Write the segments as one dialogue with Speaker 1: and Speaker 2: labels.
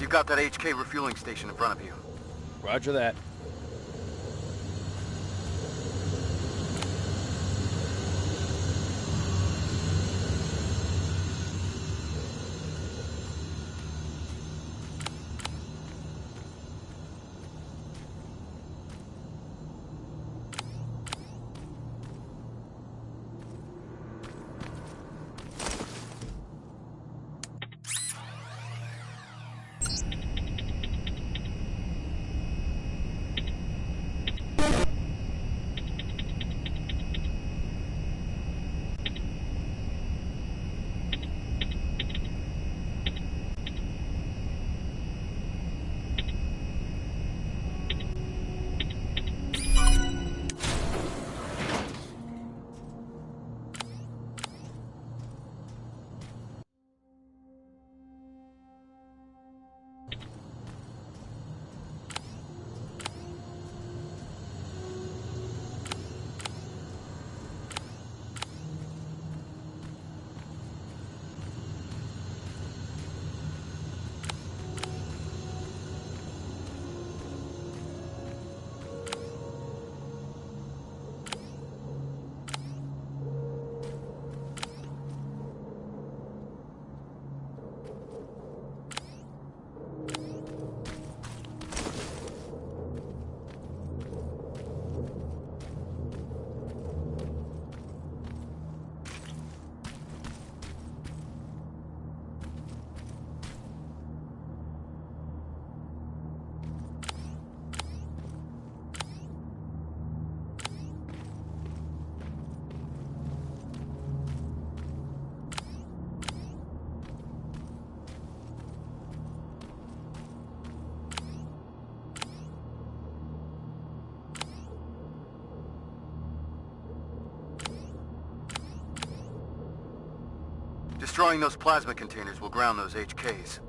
Speaker 1: You've got that HK refueling station in front of you.
Speaker 2: Roger that.
Speaker 1: Destroying those plasma containers will ground those HKs.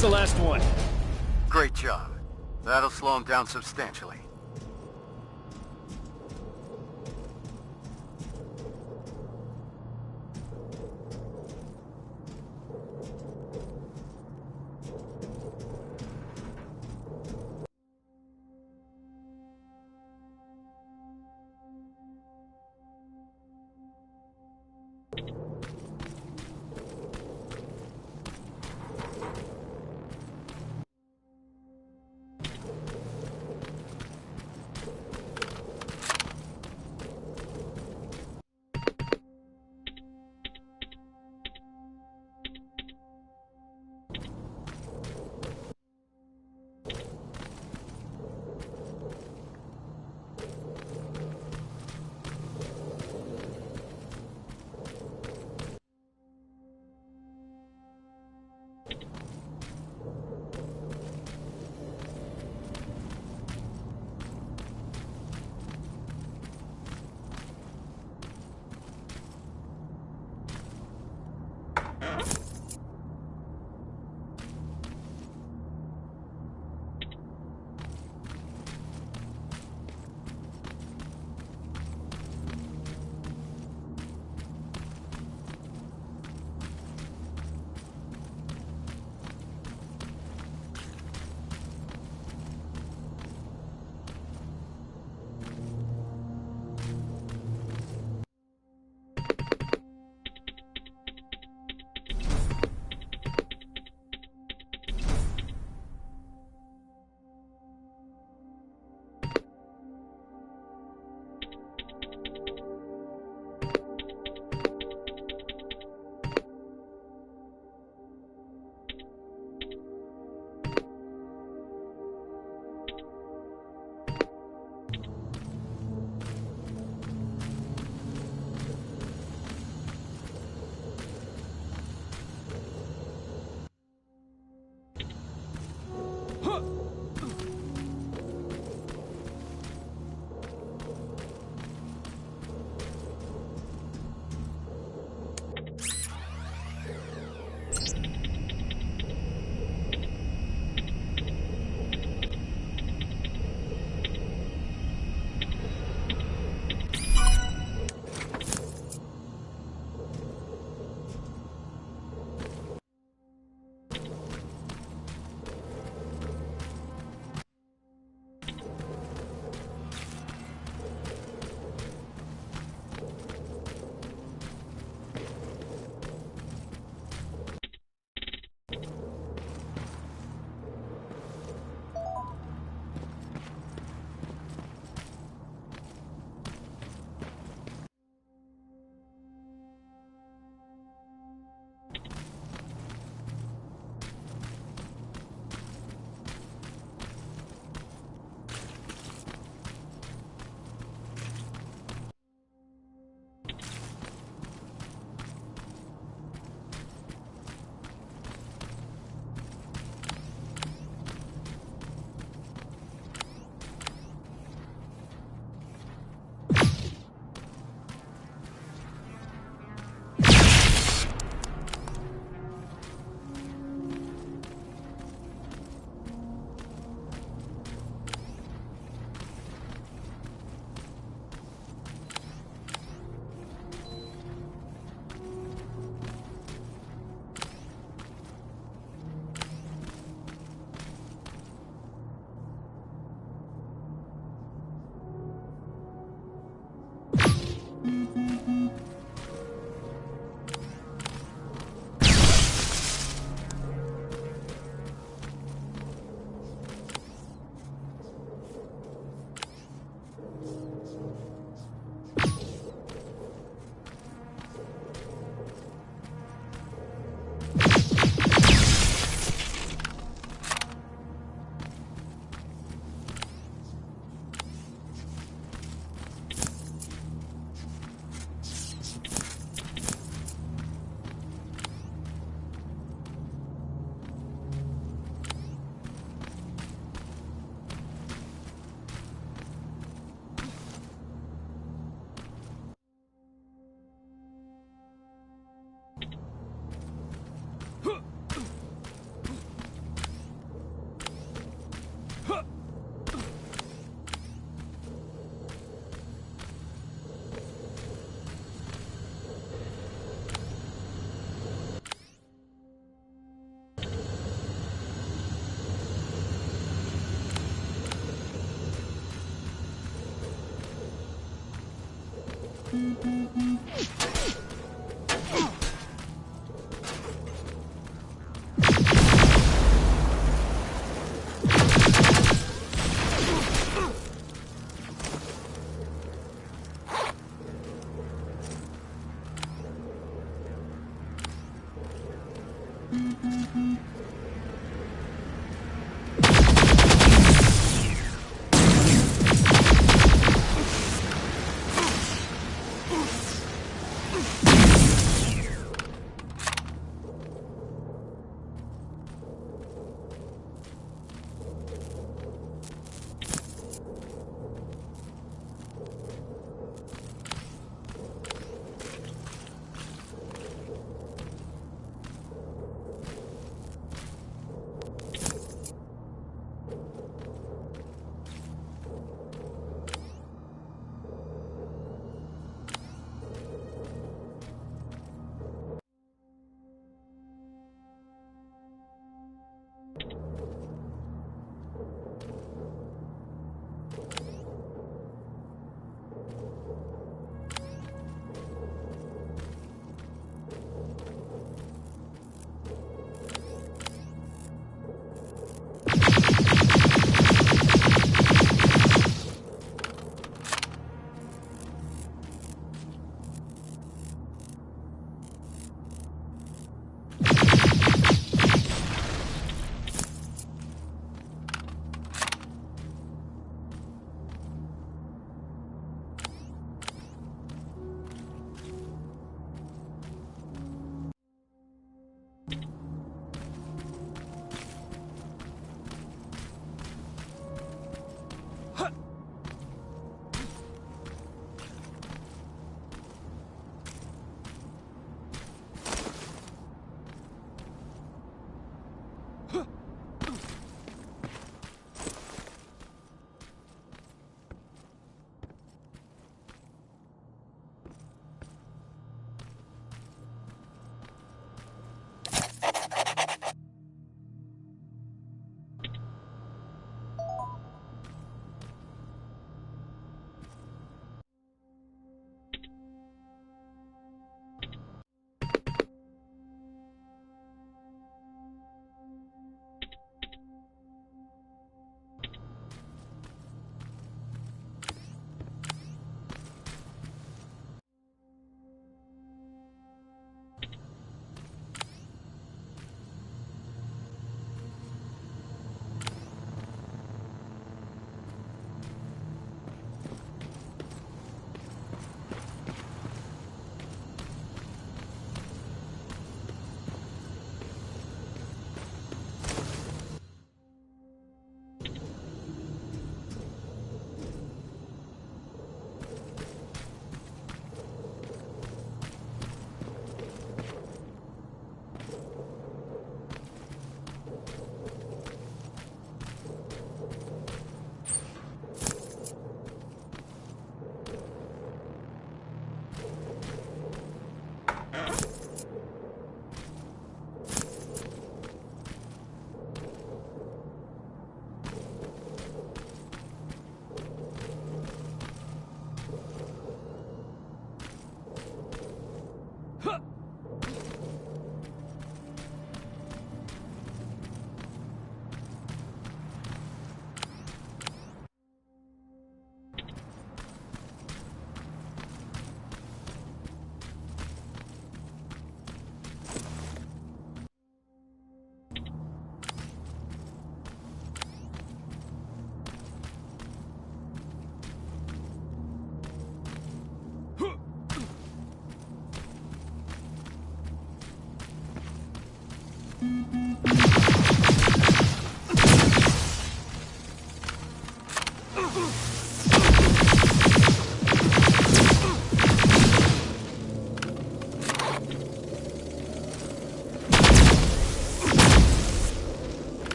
Speaker 2: That's the last one.
Speaker 1: Great job. That'll slow him down substantially.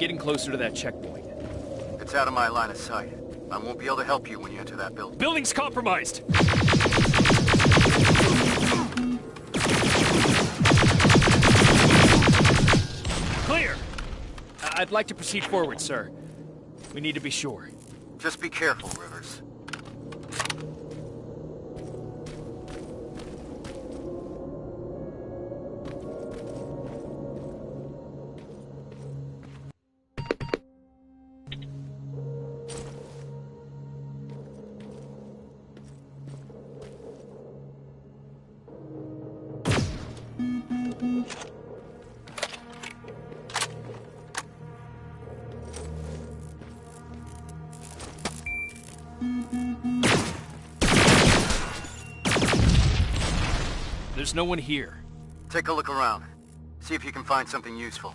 Speaker 2: getting closer to that checkpoint.
Speaker 1: It's out of my line of sight. I won't be able to help you when you enter that building.
Speaker 2: Building's compromised! Clear! I'd like to proceed forward, sir. We need to be sure.
Speaker 1: Just be careful, Rivers.
Speaker 2: There's no one here.
Speaker 1: Take a look around. See if you can find something useful.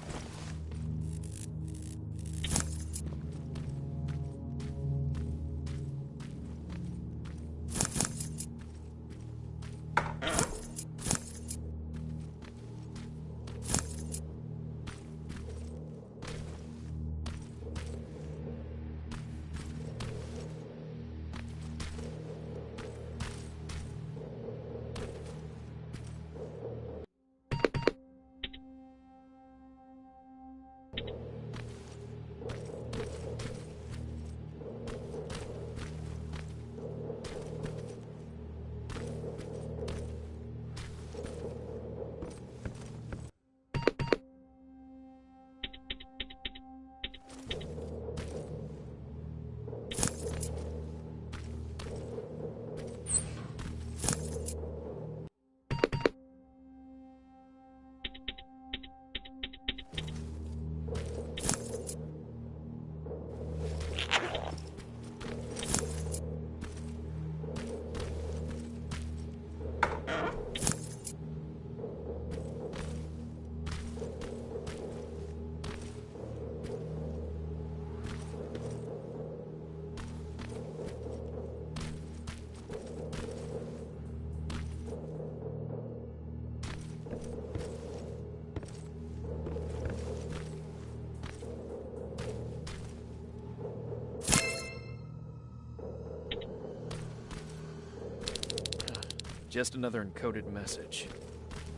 Speaker 2: Just another encoded message.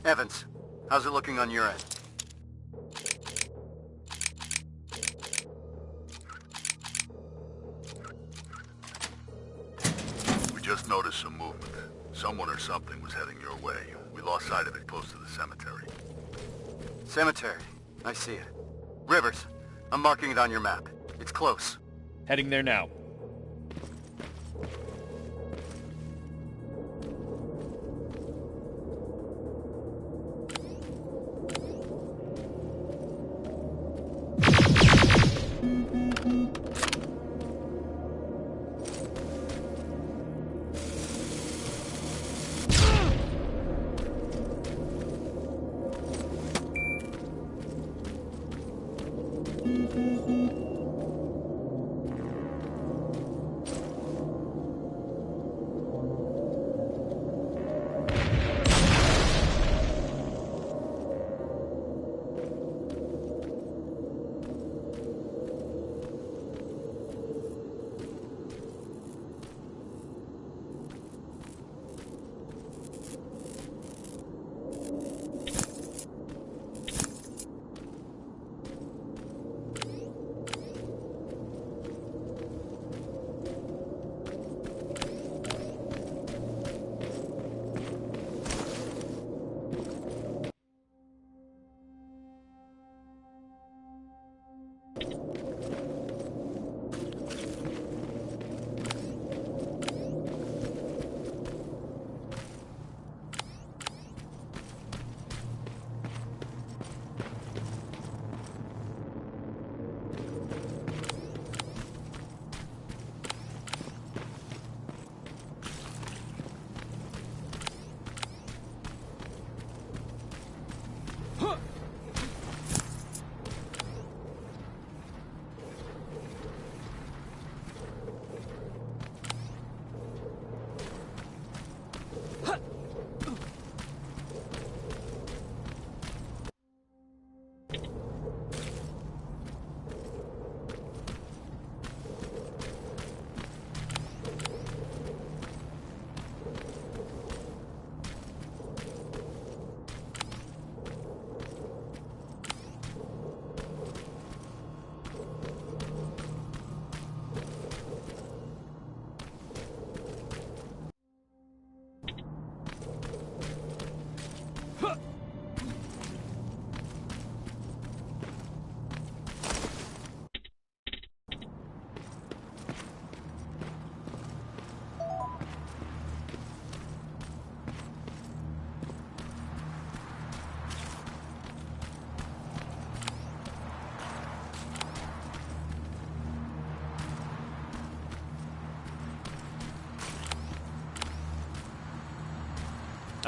Speaker 1: Evans, how's it looking on your end?
Speaker 3: We just noticed some movement. Someone or something was heading your way. We lost sight of it close to the cemetery.
Speaker 1: Cemetery. I see it. Rivers, I'm marking it on your map. It's close.
Speaker 2: Heading there now.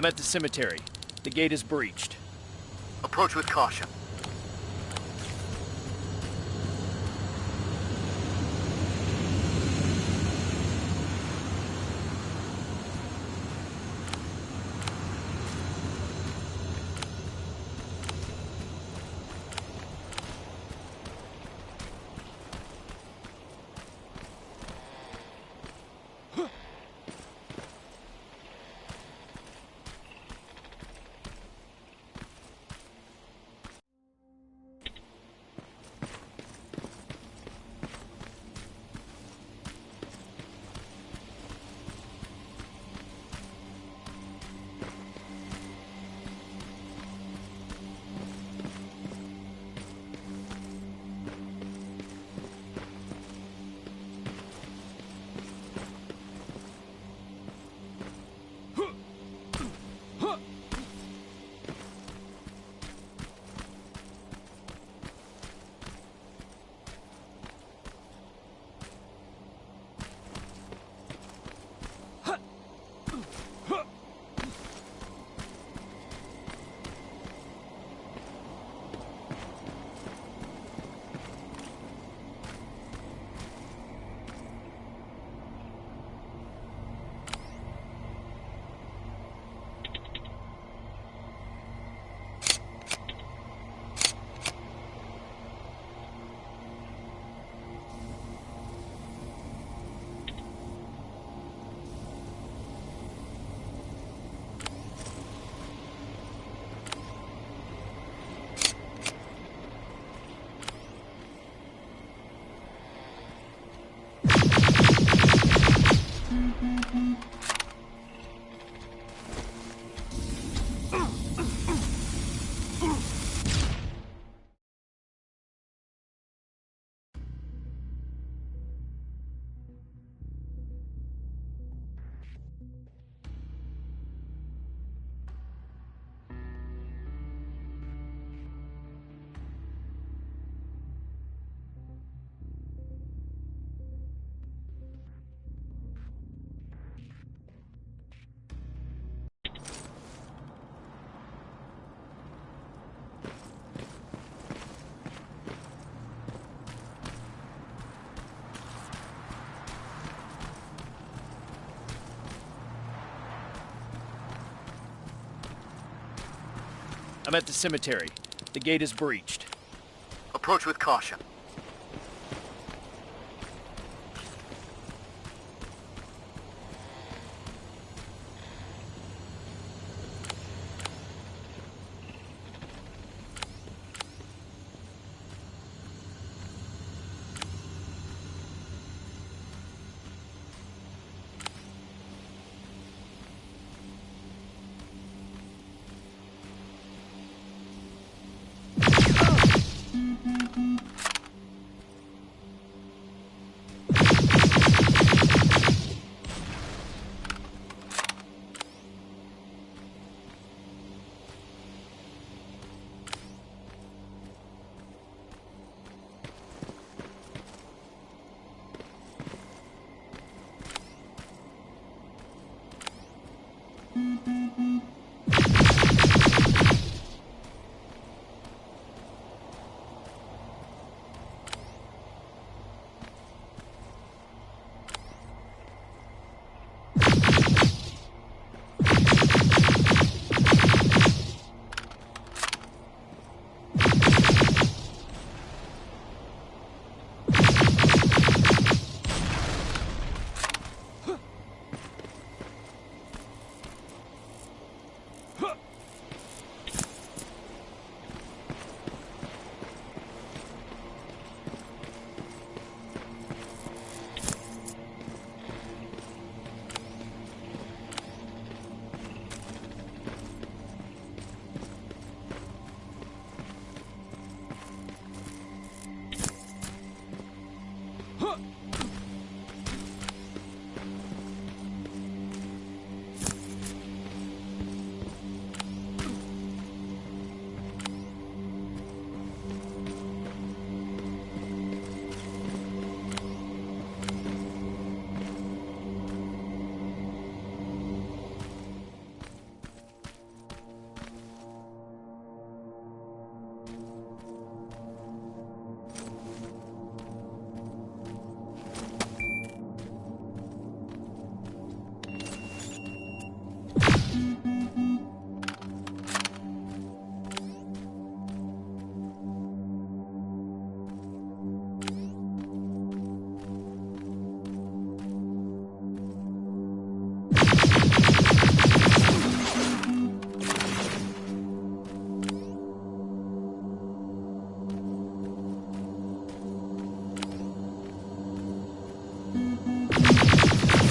Speaker 2: I'm at the cemetery. The gate is breached.
Speaker 1: Approach with caution.
Speaker 2: I'm at the cemetery. The gate is breached.
Speaker 1: Approach with caution.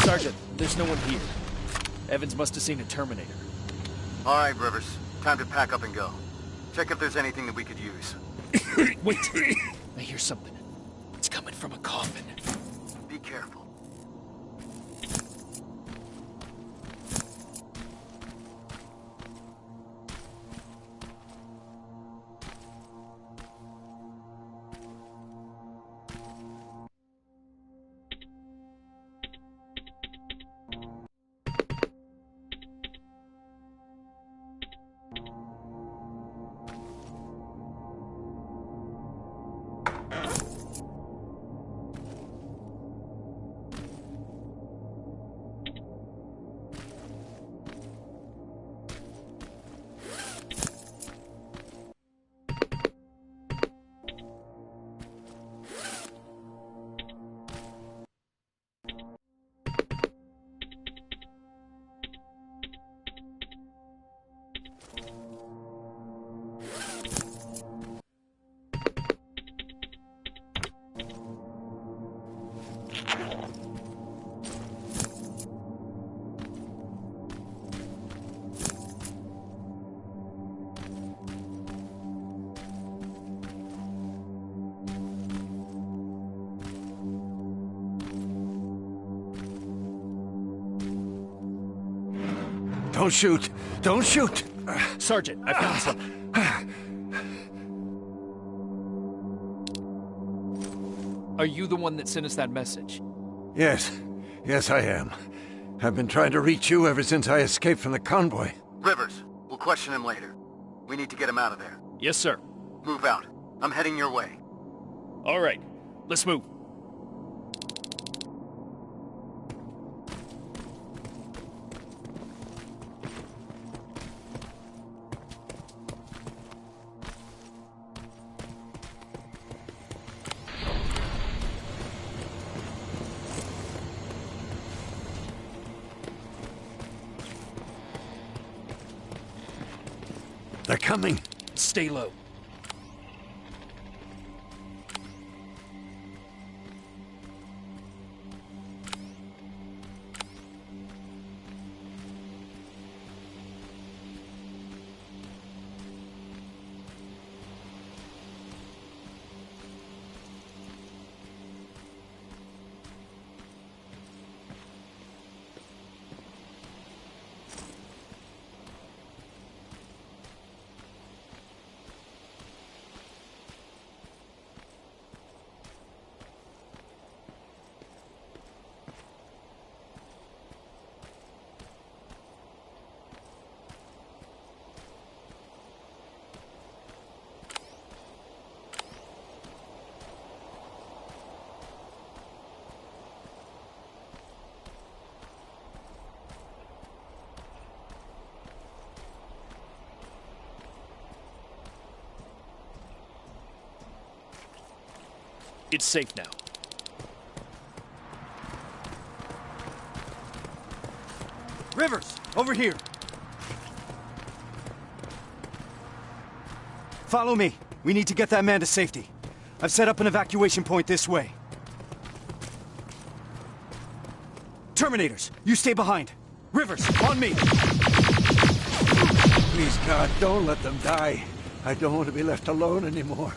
Speaker 2: Sergeant, there's no one here. Evans must have seen a Terminator.
Speaker 1: All right, Rivers. Time to pack up and go. Check if there's anything that we could use.
Speaker 2: Wait! I hear something. It's coming from a coffin.
Speaker 1: Be careful.
Speaker 4: Don't shoot! Don't shoot!
Speaker 2: Sergeant, I found something. Are you the one that sent us that message?
Speaker 4: Yes. Yes, I am. I've been trying to reach you ever since I escaped from the convoy.
Speaker 1: Rivers, we'll question him later. We need to get him out of there.
Speaker 2: Yes, sir.
Speaker 1: Move out. I'm heading your way.
Speaker 2: All right, let's move.
Speaker 4: They're coming.
Speaker 2: Stay low. It's safe now.
Speaker 5: Rivers, over here. Follow me. We need to get that man to safety. I've set up an evacuation point this way. Terminators, you stay behind. Rivers, on me.
Speaker 4: Please, God, don't let them die. I don't want to be left alone anymore.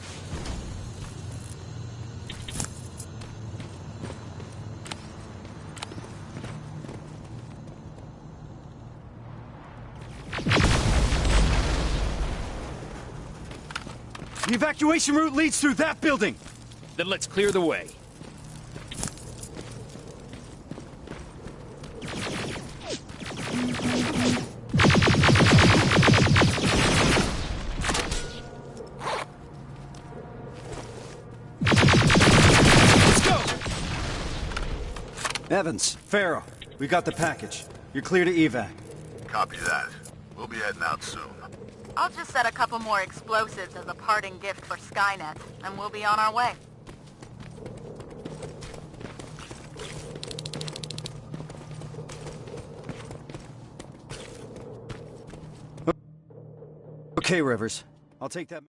Speaker 5: The evacuation route leads through that building.
Speaker 2: Then let's clear the way.
Speaker 5: Let's go! Evans, Farrow, we got the package. You're clear to evac.
Speaker 3: Copy that. We'll be heading out soon.
Speaker 6: I'll just set a couple more explosives as a parting gift for Skynet, and we'll be on our way.
Speaker 5: Okay, Rivers. I'll take that.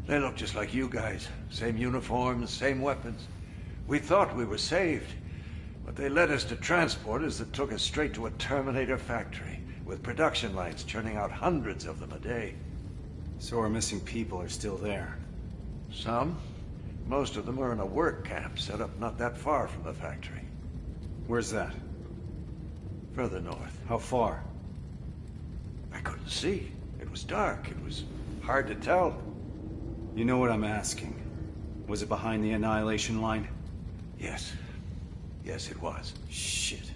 Speaker 4: They look just like you guys. Same uniforms, same weapons. We thought we were saved, but they led us to transporters that took us straight to a Terminator factory, with production lines churning out hundreds of them a day.
Speaker 5: So our missing people are still there.
Speaker 4: Some. Most of them are in a work camp set up not that far from the factory.
Speaker 5: Where's that?
Speaker 4: Further north.
Speaker 5: How far?
Speaker 4: I couldn't see. It was dark. It was hard to tell.
Speaker 5: You know what I'm asking. Was it behind the Annihilation line?
Speaker 4: Yes. Yes, it was.
Speaker 5: Shit.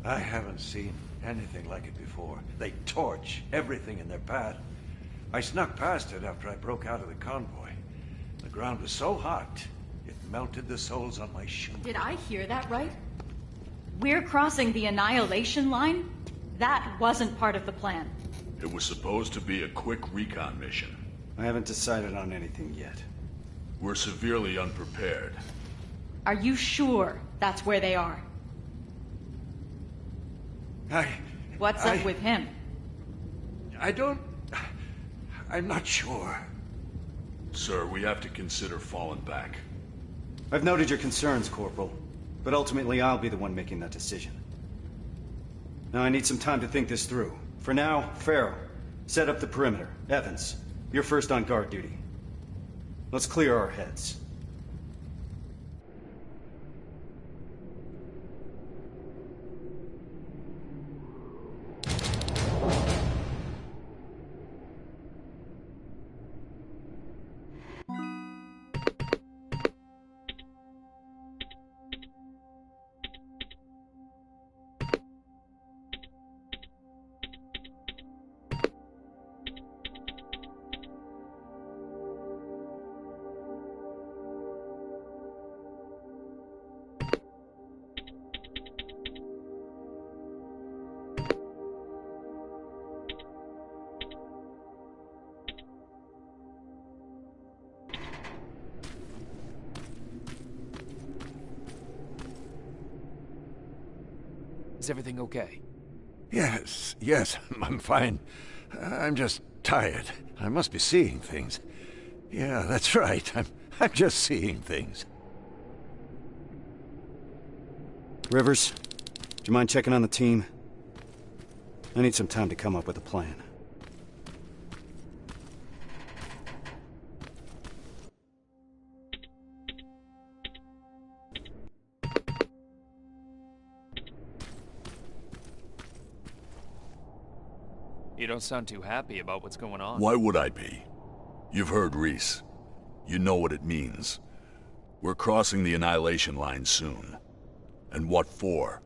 Speaker 4: I haven't seen anything like it before. They torch everything in their path. I snuck past it after I broke out of the convoy. The ground was so hot, it melted the soles on my shoes.
Speaker 7: Did I hear that right? We're crossing the Annihilation line? That wasn't part of the plan.
Speaker 3: It was supposed to be a quick recon mission.
Speaker 5: I haven't decided on anything yet.
Speaker 3: We're severely unprepared.
Speaker 7: Are you sure that's where they are? What's up with him?
Speaker 4: I'm not sure.
Speaker 3: Sir, we have to consider falling back.
Speaker 5: I've noted your concerns, Corporal, but ultimately I'll be the one making that decision. Now I need some time to think this through. For now, Farrow, set up the perimeter. Evans, you're first on guard duty. Let's clear our heads.
Speaker 2: Is everything okay?
Speaker 4: Yes, I'm fine. I'm just tired. I must be seeing things. Yeah, that's right. I'm just seeing things.
Speaker 5: Rivers, do you mind checking on the team? I need some time to come up with a plan.
Speaker 2: You don't sound too happy about what's going on.
Speaker 3: Why would I be? You've heard Reese. You know what it means. We're crossing the Annihilation line soon. And what for?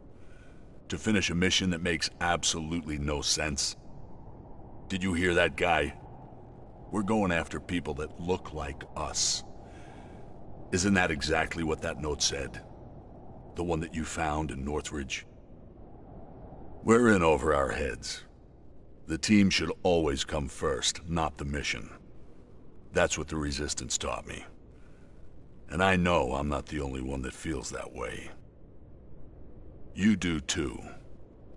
Speaker 3: To finish a mission that makes absolutely no sense? Did you hear that guy? We're going after people that look like us. Isn't that exactly what that note said? The one that you found in Northridge? We're in over our heads. The team should always come first, not the mission. That's what the Resistance taught me. And I know I'm not the only one that feels that way. You do too.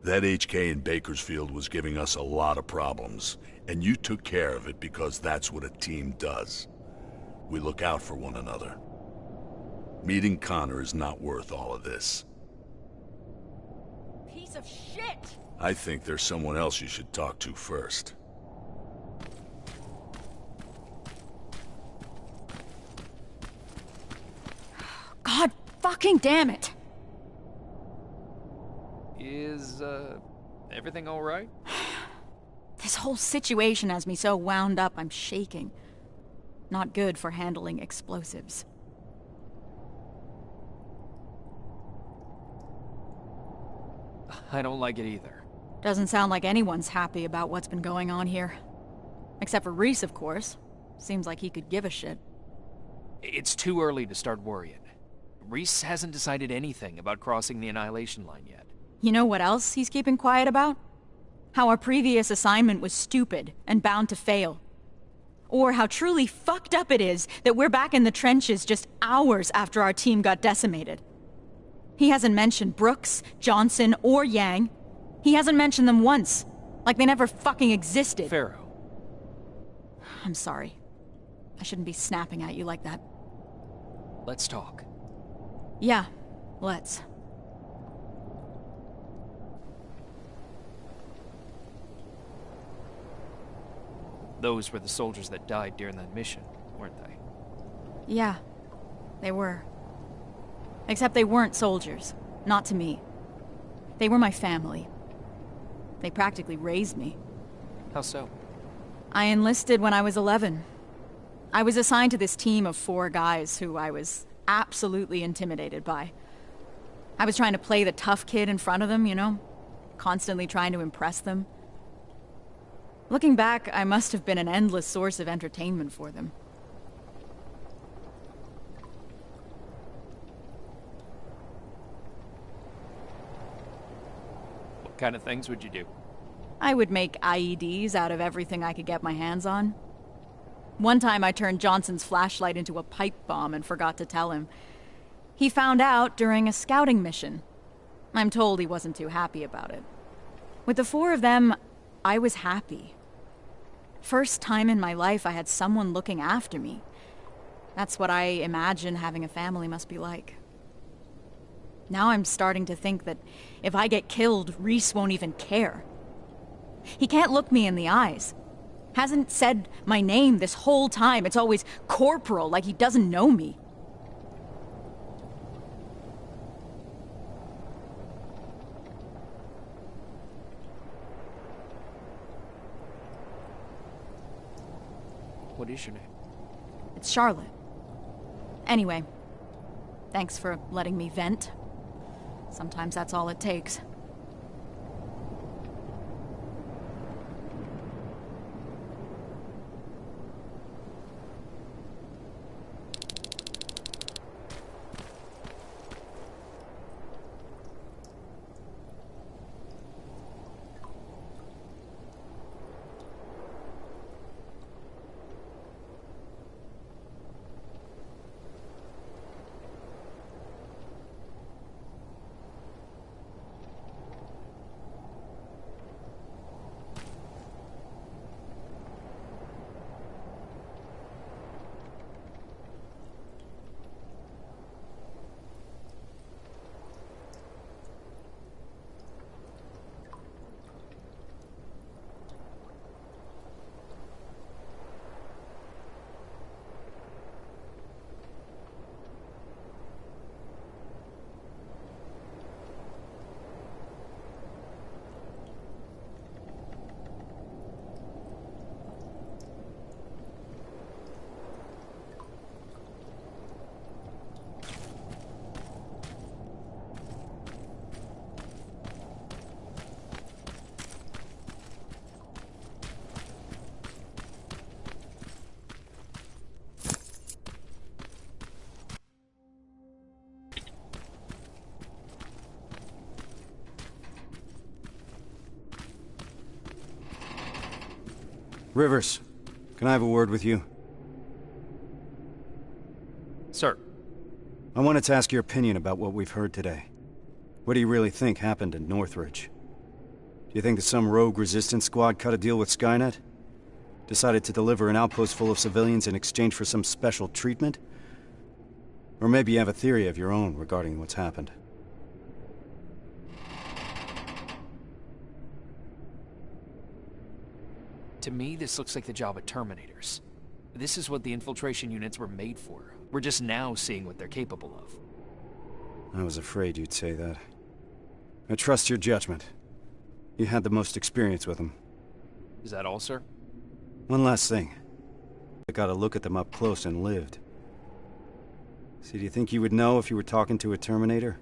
Speaker 3: That HK in Bakersfield was giving us a lot of problems, and you took care of it because that's what a team does. We look out for one another. Meeting Connor is not worth all of this.
Speaker 7: Piece of shit!
Speaker 3: I think there's someone else you should talk to first.
Speaker 7: God fucking damn it!
Speaker 2: Is, everything all right?
Speaker 7: This whole situation has me so wound up I'm shaking. Not good for handling explosives.
Speaker 2: I don't like it either.
Speaker 7: Doesn't sound like anyone's happy about what's been going on here. Except for Reese, of course. Seems like he could give a shit.
Speaker 2: It's too early to start worrying. Reese hasn't decided anything about crossing the Annihilation line yet.
Speaker 7: You know what else he's keeping quiet about? How our previous assignment was stupid and bound to fail. Or how truly fucked up it is that we're back in the trenches just hours after our team got decimated. He hasn't mentioned Brooks, Johnson, or Yang. He hasn't mentioned them once. Like they never fucking existed.
Speaker 2: Pharaoh.
Speaker 7: I'm sorry. I shouldn't be snapping at you like that.
Speaker 2: Let's talk.
Speaker 7: Yeah, let's.
Speaker 2: Those were the soldiers that died during that mission, weren't they?
Speaker 7: Yeah, they were. Except they weren't soldiers. Not to me. They were my family. They practically raised me.
Speaker 2: How so?
Speaker 7: I enlisted when I was 11. I was assigned to this team of 4 guys who I was absolutely intimidated by. I was trying to play the tough kid in front of them, you know? Constantly trying to impress them. Looking back, I must have been an endless source of entertainment for them.
Speaker 2: What kind of things would you do?
Speaker 7: I would make IEDs out of everything I could get my hands on. One time I turned Johnson's flashlight into a pipe bomb and forgot to tell him. He found out during a scouting mission. I'm told he wasn't too happy about it. With the 4 of them, I was happy. First time in my life I had someone looking after me. That's what I imagine having a family must be like. Now I'm starting to think that if I get killed, Reese won't even care. He can't look me in the eyes. Hasn't said my name this whole time. It's always Corporal, like he doesn't know me.
Speaker 2: What is your name?
Speaker 7: It's Charlotte. Anyway, thanks for letting me vent. Sometimes that's all it takes.
Speaker 5: Rivers, can I have a word with you?
Speaker 2: Sir.
Speaker 5: I wanted to ask your opinion about what we've heard today. What do you really think happened in Northridge? Do you think that some rogue resistance squad cut a deal with Skynet? Decided to deliver an outpost full of civilians in exchange for some special treatment? Or maybe you have a theory of your own regarding what's happened.
Speaker 2: To me, this looks like the job of Terminators. This is what the infiltration units were made for. We're just now seeing what they're capable of.
Speaker 5: I was afraid you'd say that. I trust your judgment. You had the most experience with them.
Speaker 2: Is that all, sir?
Speaker 5: One last thing. I got a look at them up close and lived. See, do you think you would know if you were talking to a Terminator?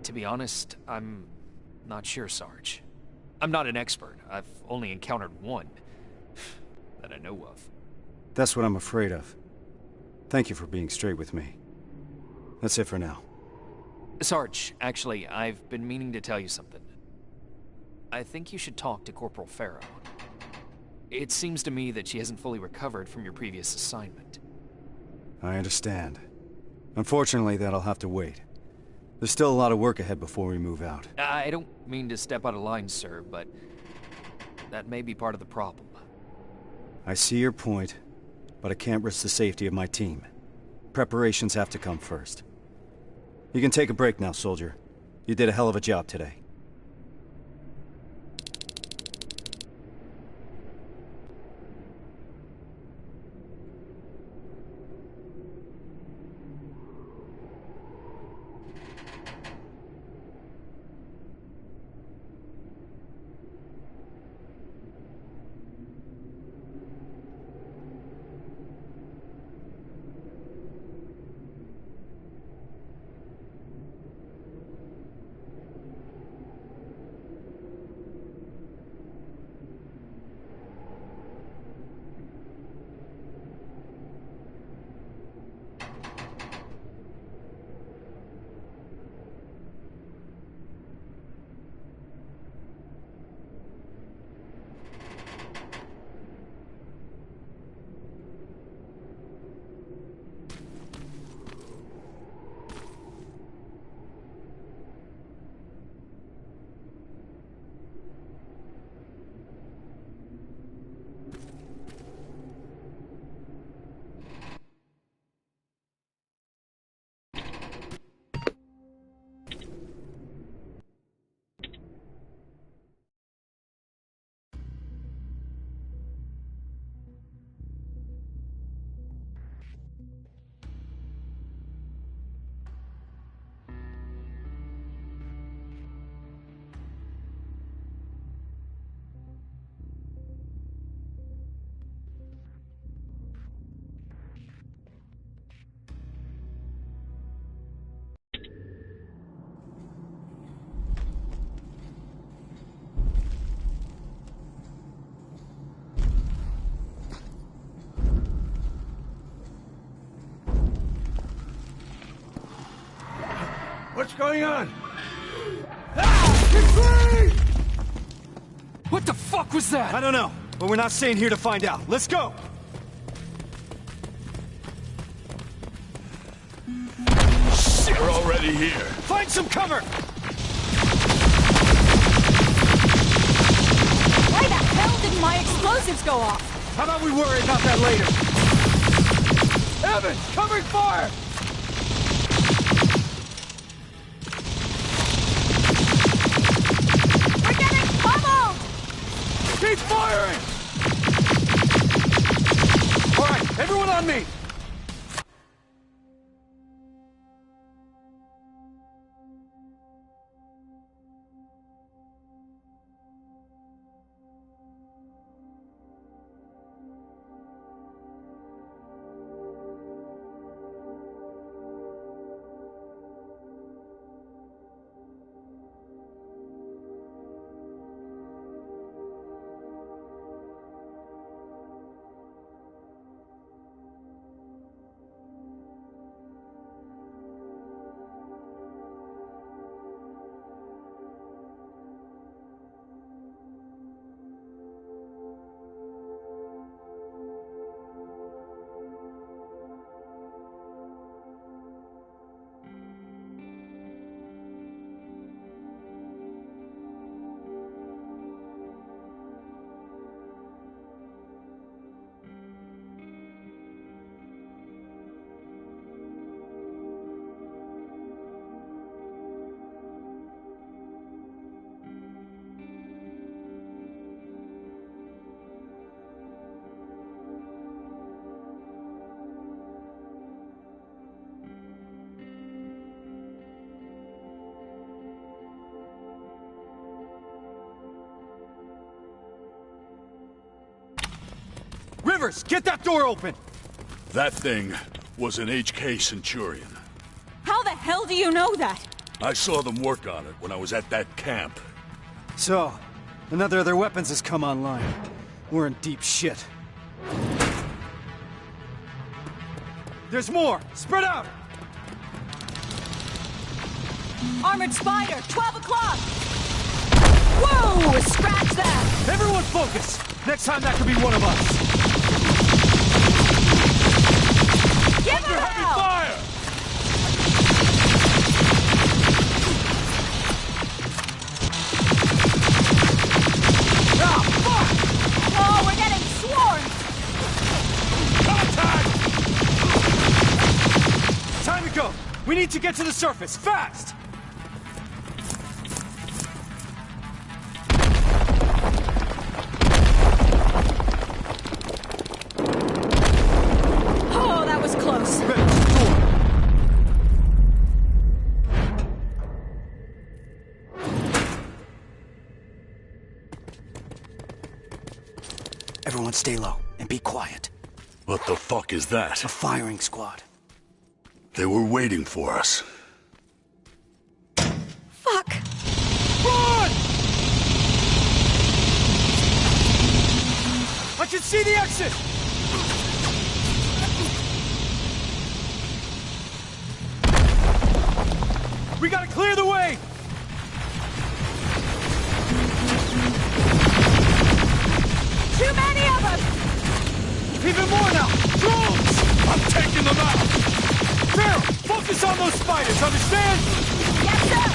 Speaker 2: To be honest, I'm not sure, Sarge. I'm not an expert. I've only encountered one that I know of.
Speaker 5: That's what I'm afraid of. Thank you for being straight with me. That's it for now.
Speaker 2: Sarge, actually, I've been meaning to tell you something. I think you should talk to Corporal Farrow. It seems to me that she hasn't fully recovered from your previous assignment.
Speaker 5: I understand. Unfortunately, that'll have to wait. There's still a lot of work ahead before we move out.
Speaker 2: I don't mean to step out of line, sir, but that may be part of the problem.
Speaker 5: I see your point, but I can't risk the safety of my team. Preparations have to come first. You can take a break now, soldier. You did a hell of a job today.
Speaker 4: What's going on?
Speaker 2: What the fuck was that?
Speaker 5: I don't know, but we're not staying here to find out. Let's go!
Speaker 3: Shit. We're already here.
Speaker 5: Find some cover!
Speaker 7: Why the hell didn't my explosives go off?
Speaker 5: How about we worry about that later?
Speaker 4: Evans, covering fire!
Speaker 7: We're getting pummeled!
Speaker 4: Keep firing!
Speaker 5: All right, everyone on me! Rivers, get that door open!
Speaker 3: That thing was an HK Centurion.
Speaker 7: How the hell do you know that?
Speaker 3: I saw them work on it when I was at that camp.
Speaker 5: So, another of their weapons has come online. We're in deep shit. There's more! Spread out!
Speaker 7: Armored Spider, 12 o'clock! Whoa! Scratch that!
Speaker 5: Everyone focus! Next time that could be one of us!
Speaker 7: Give him hell!
Speaker 3: Fire!
Speaker 5: Ah, fuck!
Speaker 7: Oh, we're getting swarmed!
Speaker 5: Contact! Time to go! We need to get to the surface, fast!
Speaker 7: Oh, that was close.
Speaker 5: Everyone stay low and be quiet.
Speaker 3: What the fuck is that?
Speaker 5: A firing squad.
Speaker 3: They were waiting for us.
Speaker 7: Fuck!
Speaker 5: Run! I can see the exit! We gotta clear the way!
Speaker 7: Too many of us!
Speaker 5: Even more now! Drones!
Speaker 3: I'm taking them out!
Speaker 5: Farrell, focus on those spiders, understand?
Speaker 7: Yes, sir!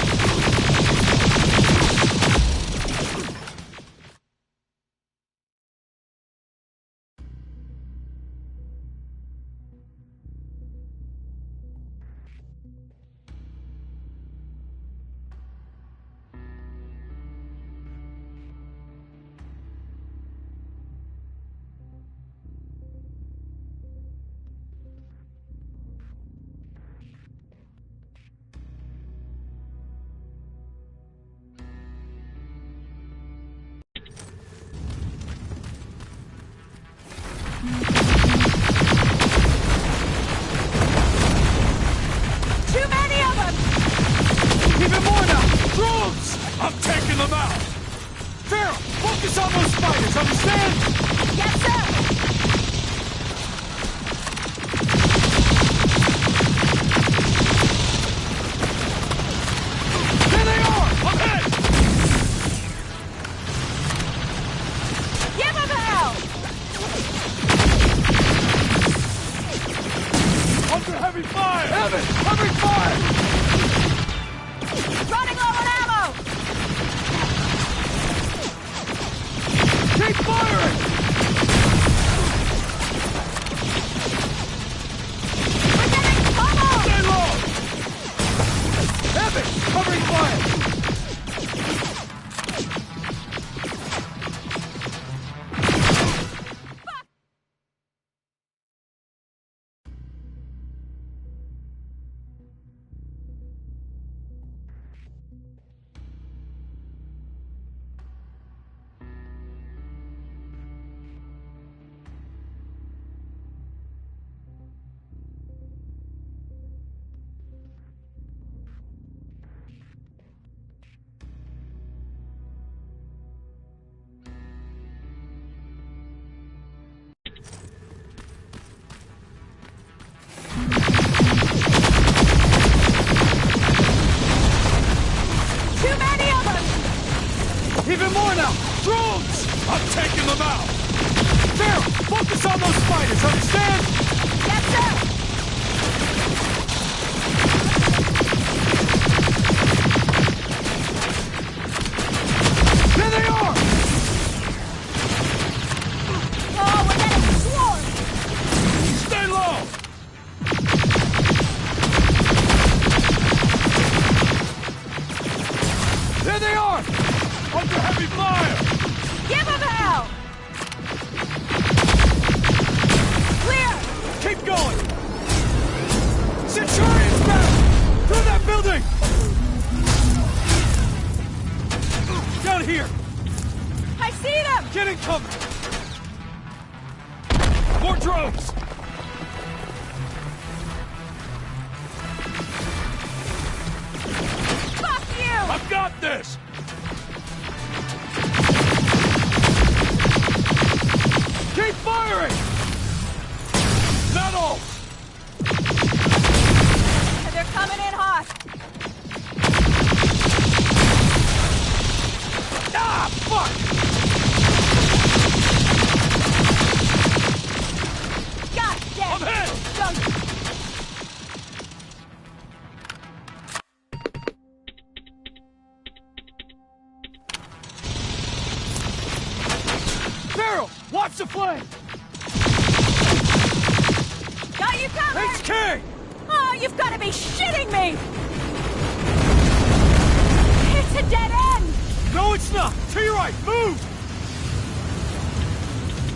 Speaker 7: Too many of us!
Speaker 5: Even more now! Drones!
Speaker 3: I'm taking them out!
Speaker 5: Farrell, focus on those spiders, understand?
Speaker 7: Yes, sir!
Speaker 5: There they are! Ahead!
Speaker 7: Give him hell!
Speaker 3: Under heavy fire!
Speaker 5: Evan, covering fire!
Speaker 7: Running low on ammo!
Speaker 5: Keep firing!
Speaker 7: We're getting pummeled!
Speaker 3: Stay low!
Speaker 5: Evan, covering fire!
Speaker 7: Too many of us!
Speaker 5: Even more now! Drones!
Speaker 3: I'm taking them out!
Speaker 5: Farrell, focus on those spiders, understand?
Speaker 7: Yes, sir!
Speaker 5: There they are!
Speaker 7: Oh, we're getting swarmed!
Speaker 3: Stay low!
Speaker 5: There they are!
Speaker 3: Under heavy fire!
Speaker 7: Give him hell! Clear!
Speaker 5: Keep going! Centurion's back! Through that building! Down here!
Speaker 7: I see them!
Speaker 5: Get in cover!
Speaker 3: More drones! got this! Keep firing! Metal!
Speaker 7: They're coming in hot.
Speaker 3: Ah, fuck!
Speaker 7: God damn!
Speaker 3: I'm hit!
Speaker 7: Dunk.
Speaker 3: Farrell, watch the flame!
Speaker 7: Got you covered!
Speaker 3: HK!
Speaker 7: Oh, you've got to be shitting me! It's a dead end!
Speaker 3: No, it's not! To your right, move!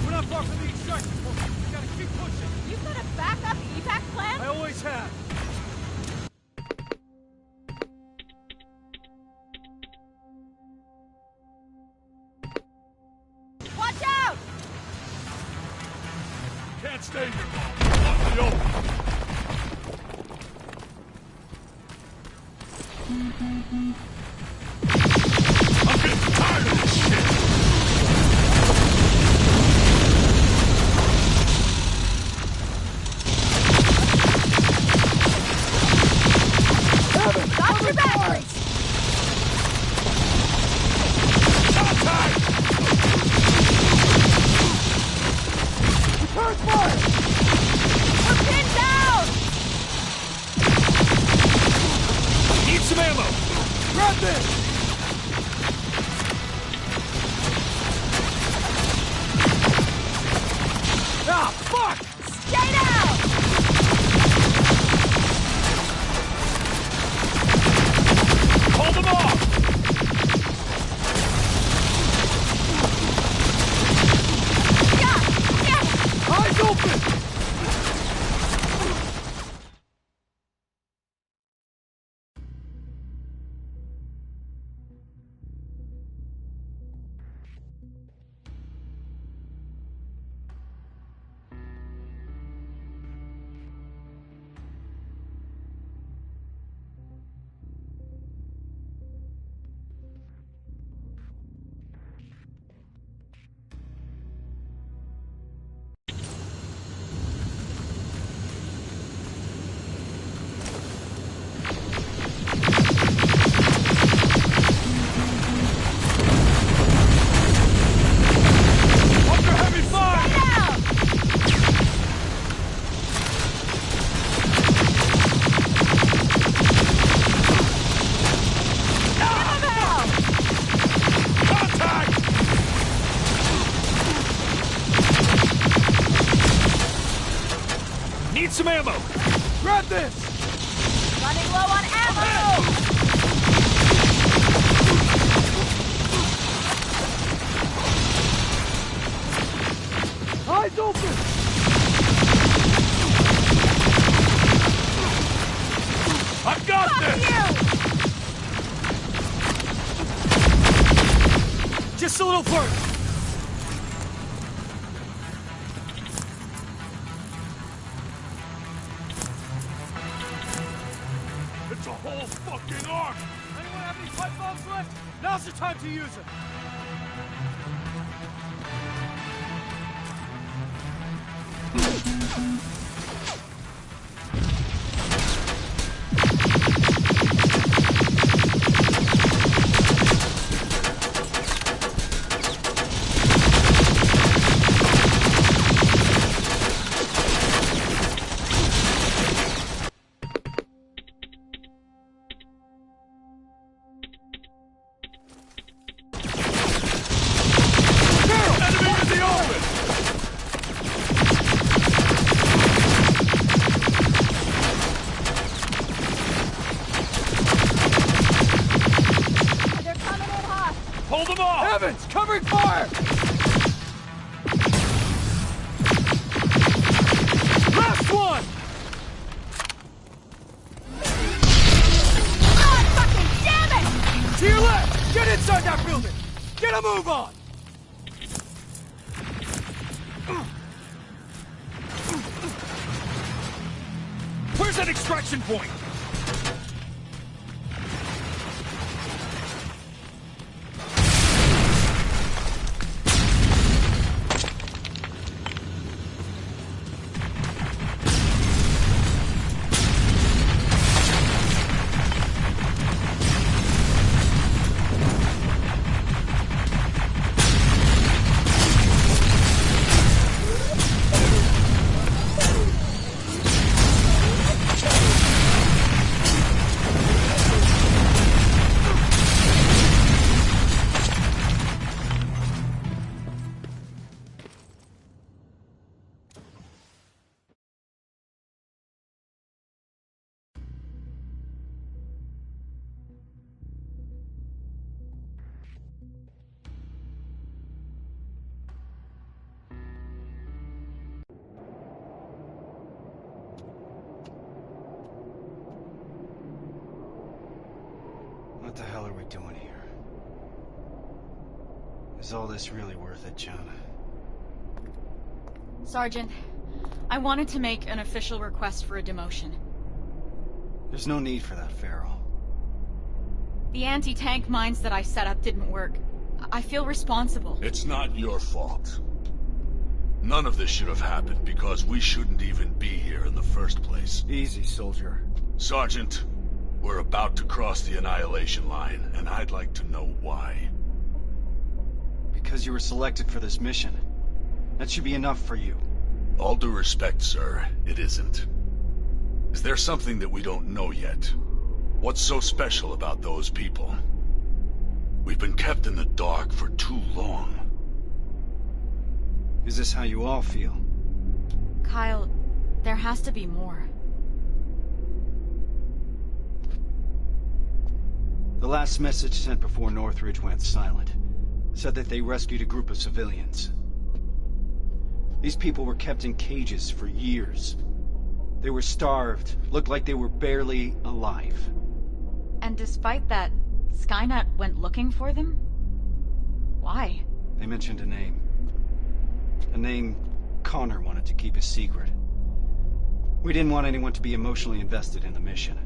Speaker 3: We're not far from the extraction point. We gotta keep pushing.
Speaker 7: You've got a backup evac plan?
Speaker 3: I always have.
Speaker 7: Watch out!
Speaker 3: Can't stay here. Watch the open. I'm getting tired of this shit!
Speaker 7: Got your batteries!
Speaker 3: Contact! Return fire!
Speaker 7: We're pinned down!
Speaker 3: Need some ammo! Grab this! Ah, fuck!
Speaker 7: Stay down!
Speaker 3: Hold them off!
Speaker 7: God damn it!
Speaker 3: Eyes open! Under heavy fire!
Speaker 7: Stay down! Give 'em hell!
Speaker 3: Contact! Need some ammo! Grab this!
Speaker 7: Running low on ammo!
Speaker 3: Eyes open! I've got
Speaker 7: Fuck
Speaker 3: this!
Speaker 7: you!
Speaker 3: Just a little further! It's a whole fucking arc! Anyone have any pipe bombs left? Now's the time to use them! Enemy in the open!
Speaker 7: They're coming in hot!
Speaker 3: Hold them off! Evans, covering fire! Last one!
Speaker 7: God fucking damn it!
Speaker 3: To your left! Get inside that building! Get a move on! Where's that extraction point?
Speaker 5: the hell are we doing here? Is all this really worth it, John?
Speaker 7: Sergeant, I wanted to make an official request for a demotion.
Speaker 5: There's no need for that, Farrell.
Speaker 7: The anti-tank mines that I set up didn't work. I feel responsible.
Speaker 3: It's not your fault. None of this should have happened because we shouldn't even be here in the first place.
Speaker 5: Easy, soldier.
Speaker 3: Sergeant, we're about to cross the Annihilation line, and I'd like to know why.
Speaker 5: Because you were selected for this mission. That should be enough for you.
Speaker 3: All due respect, sir, it isn't. Is there something that we don't know yet? What's so special about those people? We've been kept in the dark for too long.
Speaker 5: Is this how you all feel?
Speaker 7: Kyle, there has to be more.
Speaker 5: The last message sent before Northridge went silent said that they rescued a group of civilians. These people were kept in cages for years. They were starved, looked like they were barely alive.
Speaker 7: And despite that, Skynet went looking for them? Why?
Speaker 5: They mentioned a name. A name Connor wanted to keep a secret. We didn't want anyone to be emotionally invested in the mission.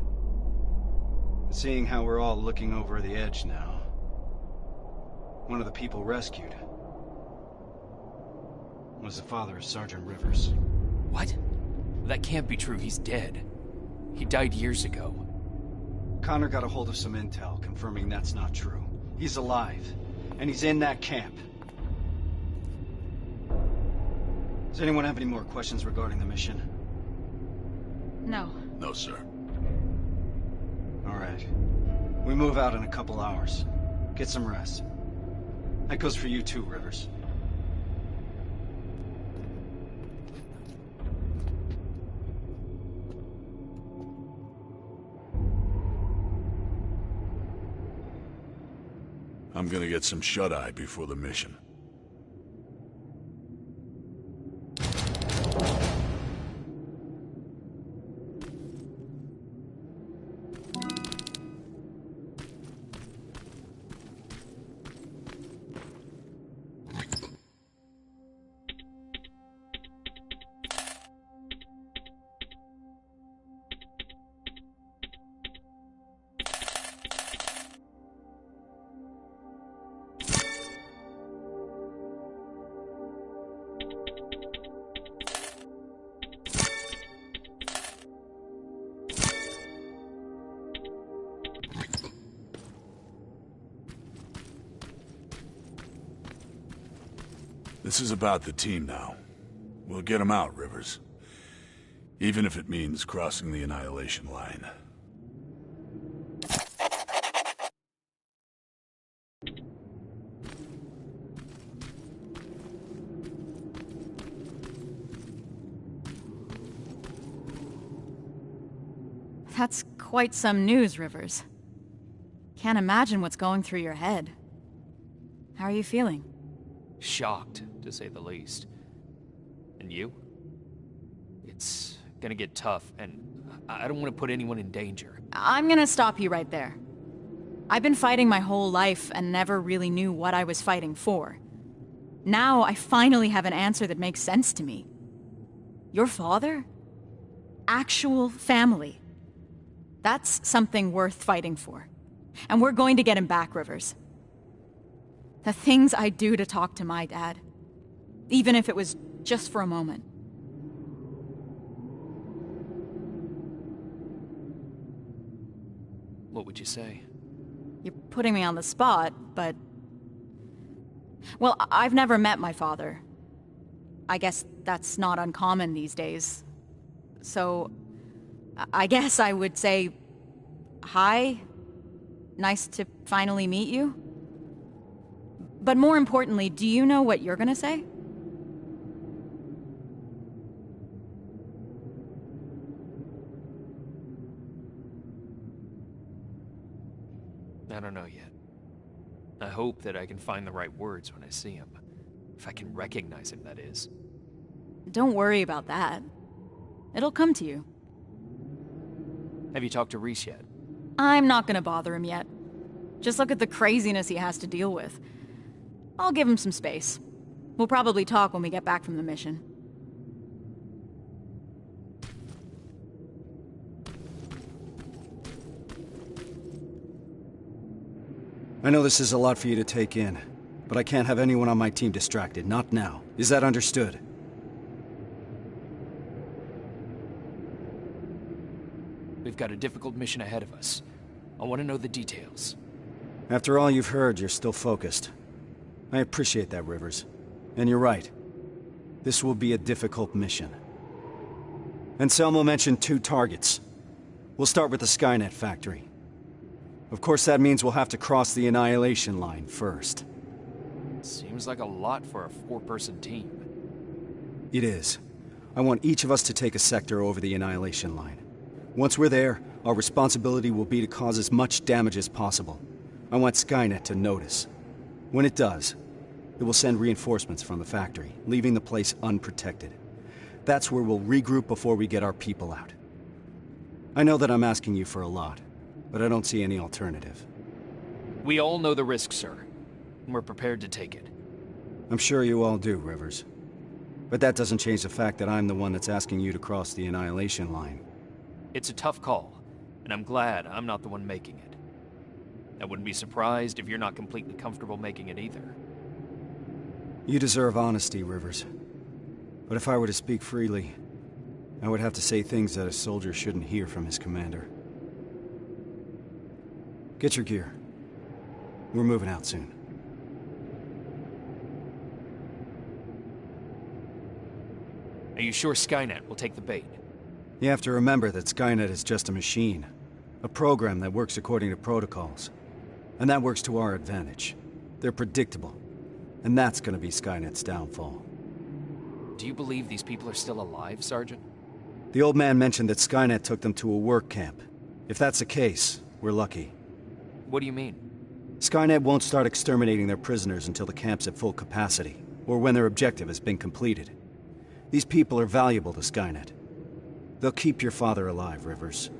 Speaker 5: But seeing how we're all looking over the edge now, one of the people rescued was the father of Sergeant Rivers.
Speaker 2: What? That can't be true. He's dead. He died years ago.
Speaker 5: Connor got a hold of some intel confirming that's not true. He's alive, and he's in that camp. Does anyone have any more questions regarding the mission?
Speaker 7: No.
Speaker 3: No, sir.
Speaker 5: All right. We move out in a couple hours. Get some rest. That goes for you too, Rivers.
Speaker 3: I'm gonna get some shut-eye before the mission. This is about the team now. We'll get them out, Rivers. Even if it means crossing the Annihilation line.
Speaker 7: That's quite some news, Rivers. Can't imagine what's going through your head. How are you feeling?
Speaker 2: Shocked, to say the least. And you? It's gonna get tough, and I don't want to put anyone in danger.
Speaker 7: I'm gonna stop you right there. I've been fighting my whole life and never really knew what I was fighting for. Now I finally have an answer that makes sense to me. Your father? Actual family. That's something worth fighting for. And we're going to get him back, Rivers. The things I do to talk to my dad. Even if it was just for a moment.
Speaker 2: What would you say?
Speaker 7: You're putting me on the spot, but... Well, I've never met my father. I guess that's not uncommon these days. So, I guess I would say... Hi. Nice to finally meet you. But more importantly, do you know what you're gonna say?
Speaker 2: I don't know yet. I hope that I can find the right words when I see him. If I can recognize him, that is.
Speaker 7: Don't worry about that. It'll come to you.
Speaker 2: Have you talked to Reese yet?
Speaker 7: I'm not gonna bother him yet. Just look at the craziness he has to deal with. I'll give him some space. We'll probably talk when we get back from the mission.
Speaker 5: I know this is a lot for you to take in, but I can't have anyone on my team distracted, not now. Is that understood?
Speaker 2: We've got a difficult mission ahead of us. I want to know the details.
Speaker 5: After all you've heard, you're still focused. I appreciate that, Rivers. And you're right. This will be a difficult mission. Anselmo mentioned 2 targets. We'll start with the Skynet factory. Of course, that means we'll have to cross the Annihilation line first.
Speaker 2: Seems like a lot for a 4-person team.
Speaker 5: It is. I want each of us to take a sector over the Annihilation line. Once we're there, our responsibility will be to cause as much damage as possible. I want Skynet to notice. When it does, it will send reinforcements from the factory, leaving the place unprotected. That's where we'll regroup before we get our people out. I know that I'm asking you for a lot, but I don't see any alternative.
Speaker 2: We all know the risk, sir. And we're prepared to take it.
Speaker 5: I'm sure you all do, Rivers. But that doesn't change the fact that I'm the one that's asking you to cross the Annihilation line.
Speaker 2: It's a tough call, and I'm glad I'm not the one making it. I wouldn't be surprised if you're not completely comfortable making it either.
Speaker 5: You deserve honesty, Rivers. But if I were to speak freely, I would have to say things that a soldier shouldn't hear from his commander. Get your gear. We're moving out soon.
Speaker 2: Are you sure Skynet will take the bait?
Speaker 5: You have to remember that Skynet is just a machine. A program that works according to protocols. And that works to our advantage. They're predictable. And that's gonna be Skynet's downfall.
Speaker 2: Do you believe these people are still alive, Sergeant?
Speaker 5: The old man mentioned that Skynet took them to a work camp. If that's the case, we're lucky.
Speaker 2: What do you mean?
Speaker 5: Skynet won't start exterminating their prisoners until the camp's at full capacity, or when their objective has been completed. These people are valuable to Skynet. They'll keep your father alive, Rivers.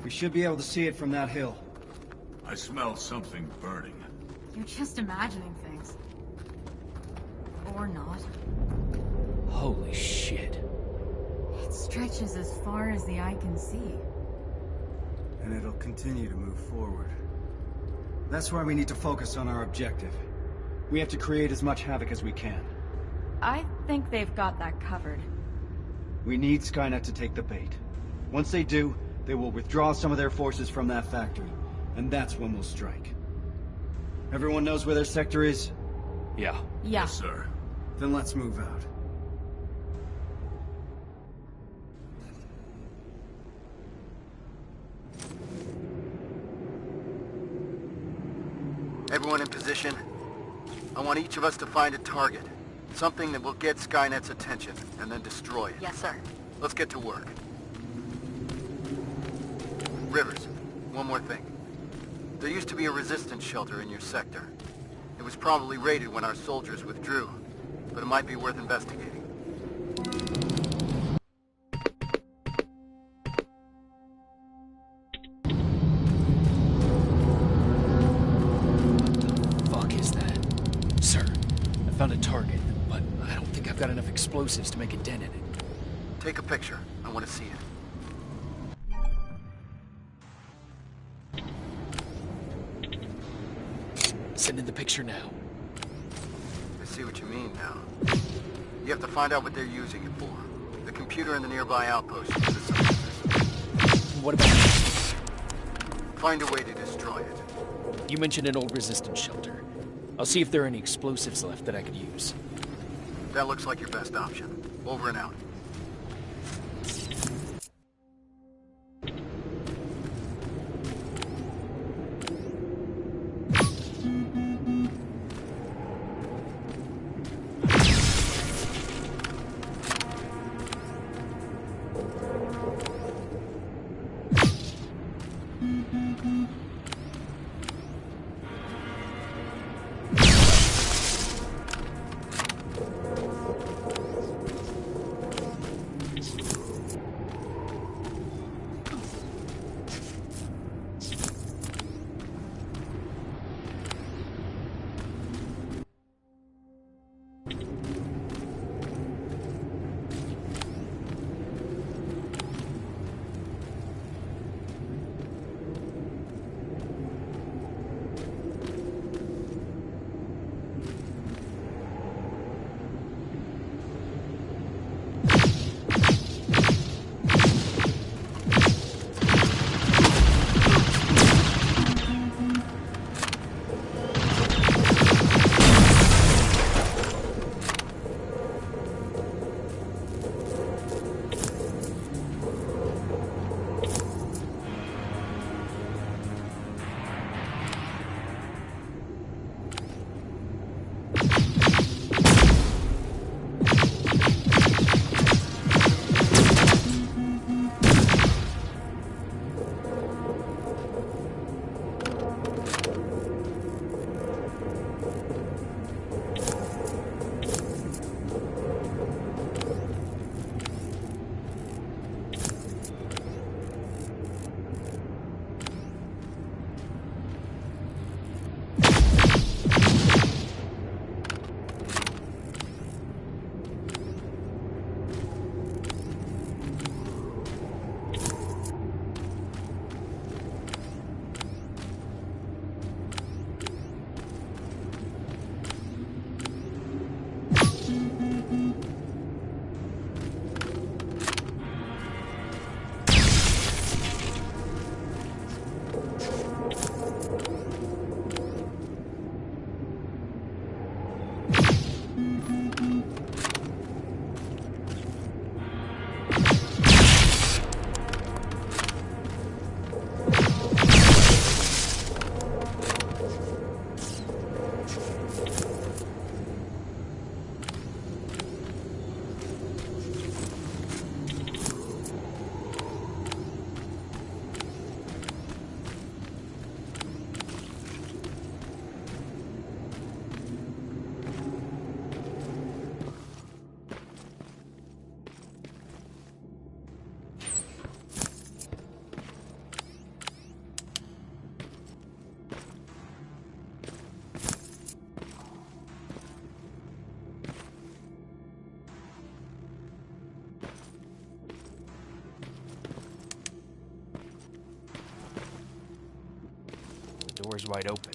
Speaker 5: We should be able to see it from that hill.
Speaker 3: I smell something burning.
Speaker 7: You're just imagining things. Or not.
Speaker 2: Holy shit.
Speaker 7: It stretches as far as the eye can see.
Speaker 5: And it'll continue to move forward. That's why we need to focus on our objective. We have to create as much havoc as we can.
Speaker 7: I think they've got that covered.
Speaker 5: We need Skynet to take the bait. Once they do, they will withdraw some of their forces from that factory, and that's when we'll strike. Everyone knows where their sector is?
Speaker 2: Yeah.
Speaker 7: Yeah.
Speaker 3: Yes, sir.
Speaker 5: Then let's move out.
Speaker 1: Everyone in position? I want each of us to find a target. Something that will get Skynet's attention, and then destroy it.
Speaker 6: Yes, sir.
Speaker 1: Let's get to work. Rivers, one more thing. There used to be a resistance shelter in your sector. It was probably raided when our soldiers withdrew, but it might be worth investigating.
Speaker 2: Fuck is that? Sir, I found a target, but I don't think I've got enough explosives to make a dent in it.
Speaker 1: Take a picture. I want to see it.
Speaker 2: Send in the picture now.
Speaker 1: I see what you mean now. You have to find out what they're using it for. The computer in the nearby outpost uses some of this.
Speaker 2: What about...
Speaker 1: Find a way to destroy it.
Speaker 2: You mentioned an old resistance shelter. I'll see if there are any explosives left that I could use.
Speaker 1: That looks like your best option. Over and out.
Speaker 2: Door's wide open.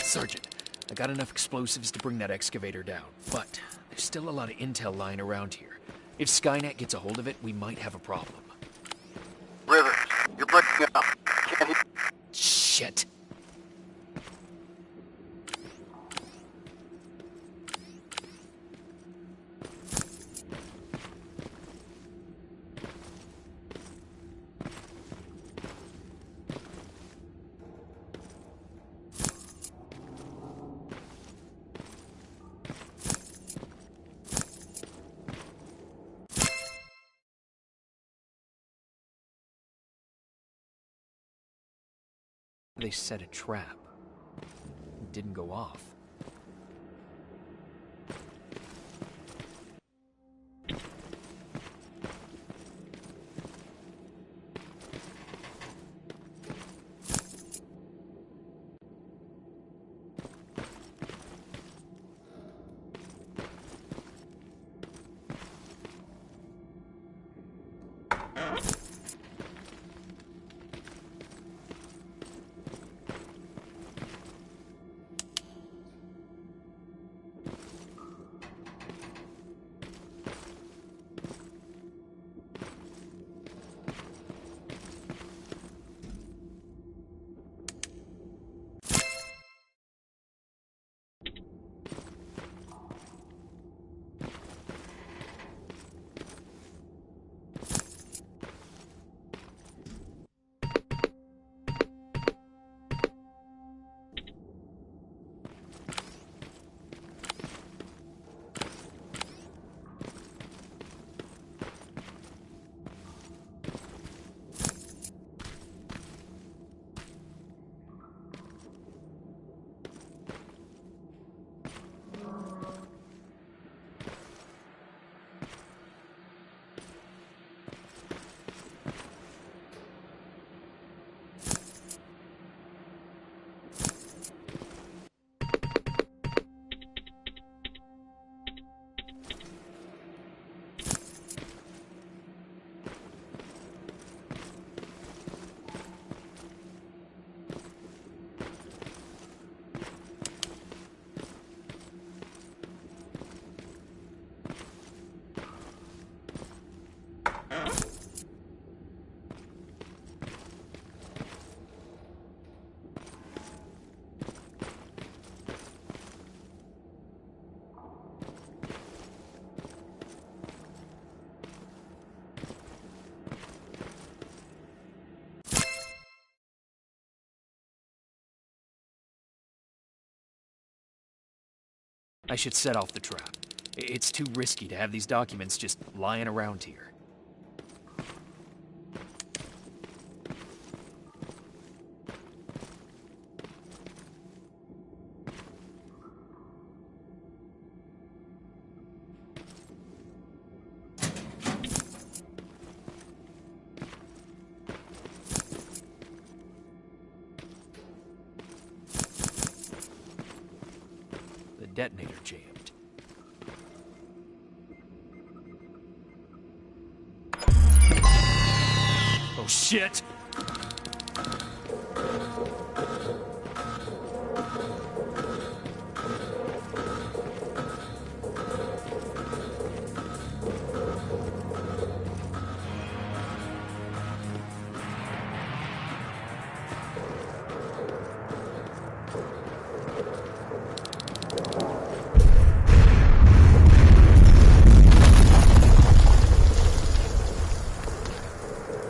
Speaker 2: Sergeant, I got enough explosives to bring that excavator down, but there's still a lot of intel lying around here. If Skynet gets a hold of it, we might have a problem.
Speaker 1: Rivers, you're breaking up. Can't hear.
Speaker 2: Shit. They set a trap. It didn't go off. I should set off the trap. It's too risky to have these documents just lying around here. The detonator jammed. Oh shit!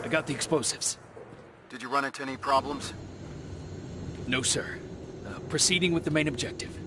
Speaker 2: I got the explosives.
Speaker 1: Did you run into any problems?
Speaker 2: No, sir. Proceeding with the main objective.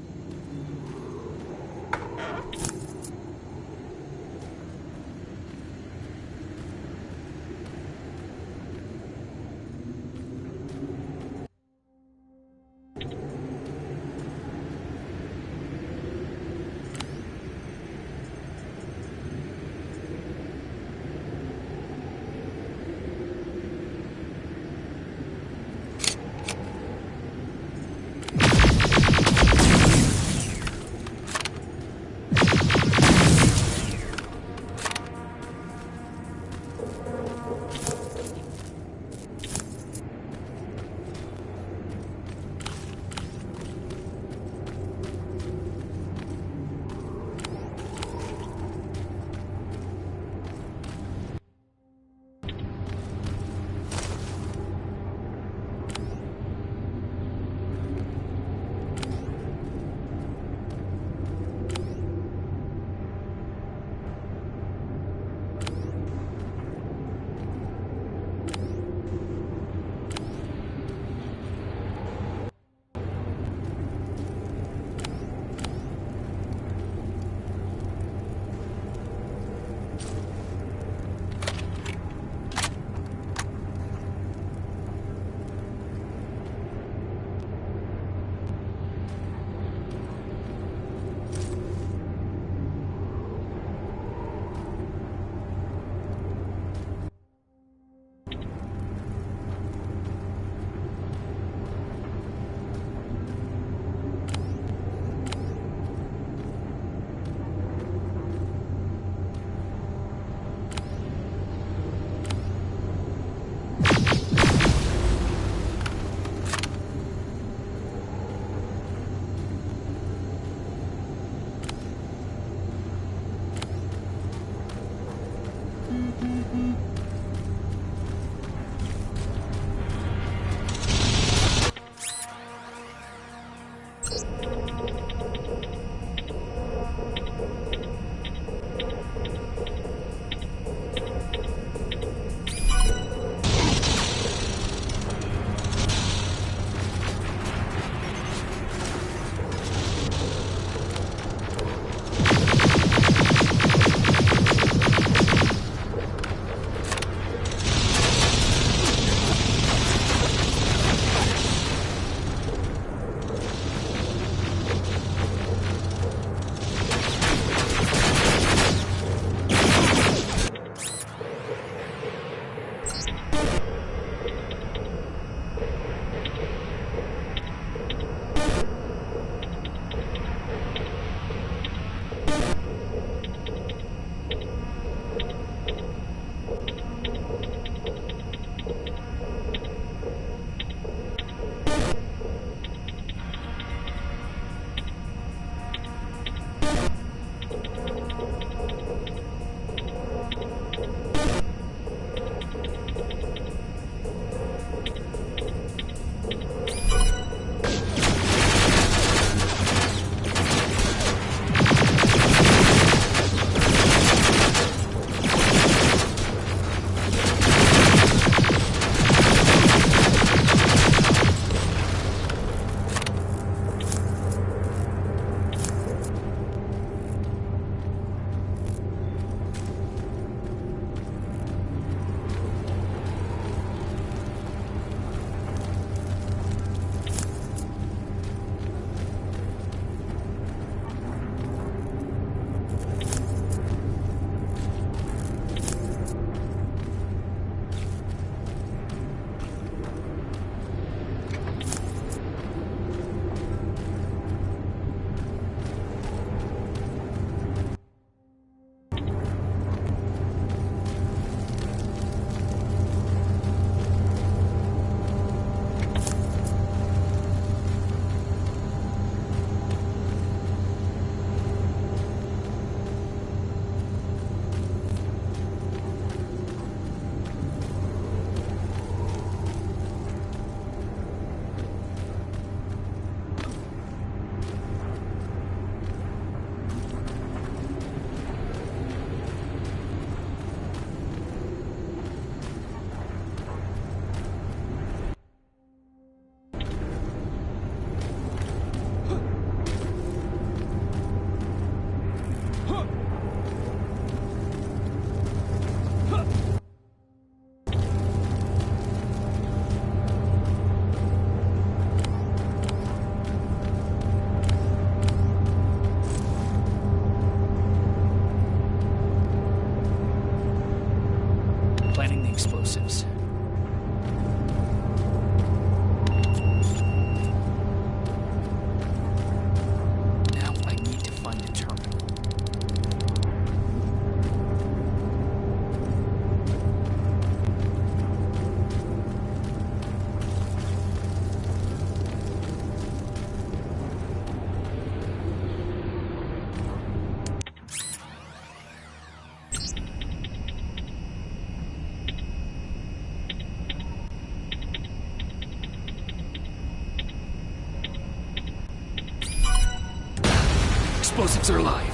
Speaker 2: explosives are alive.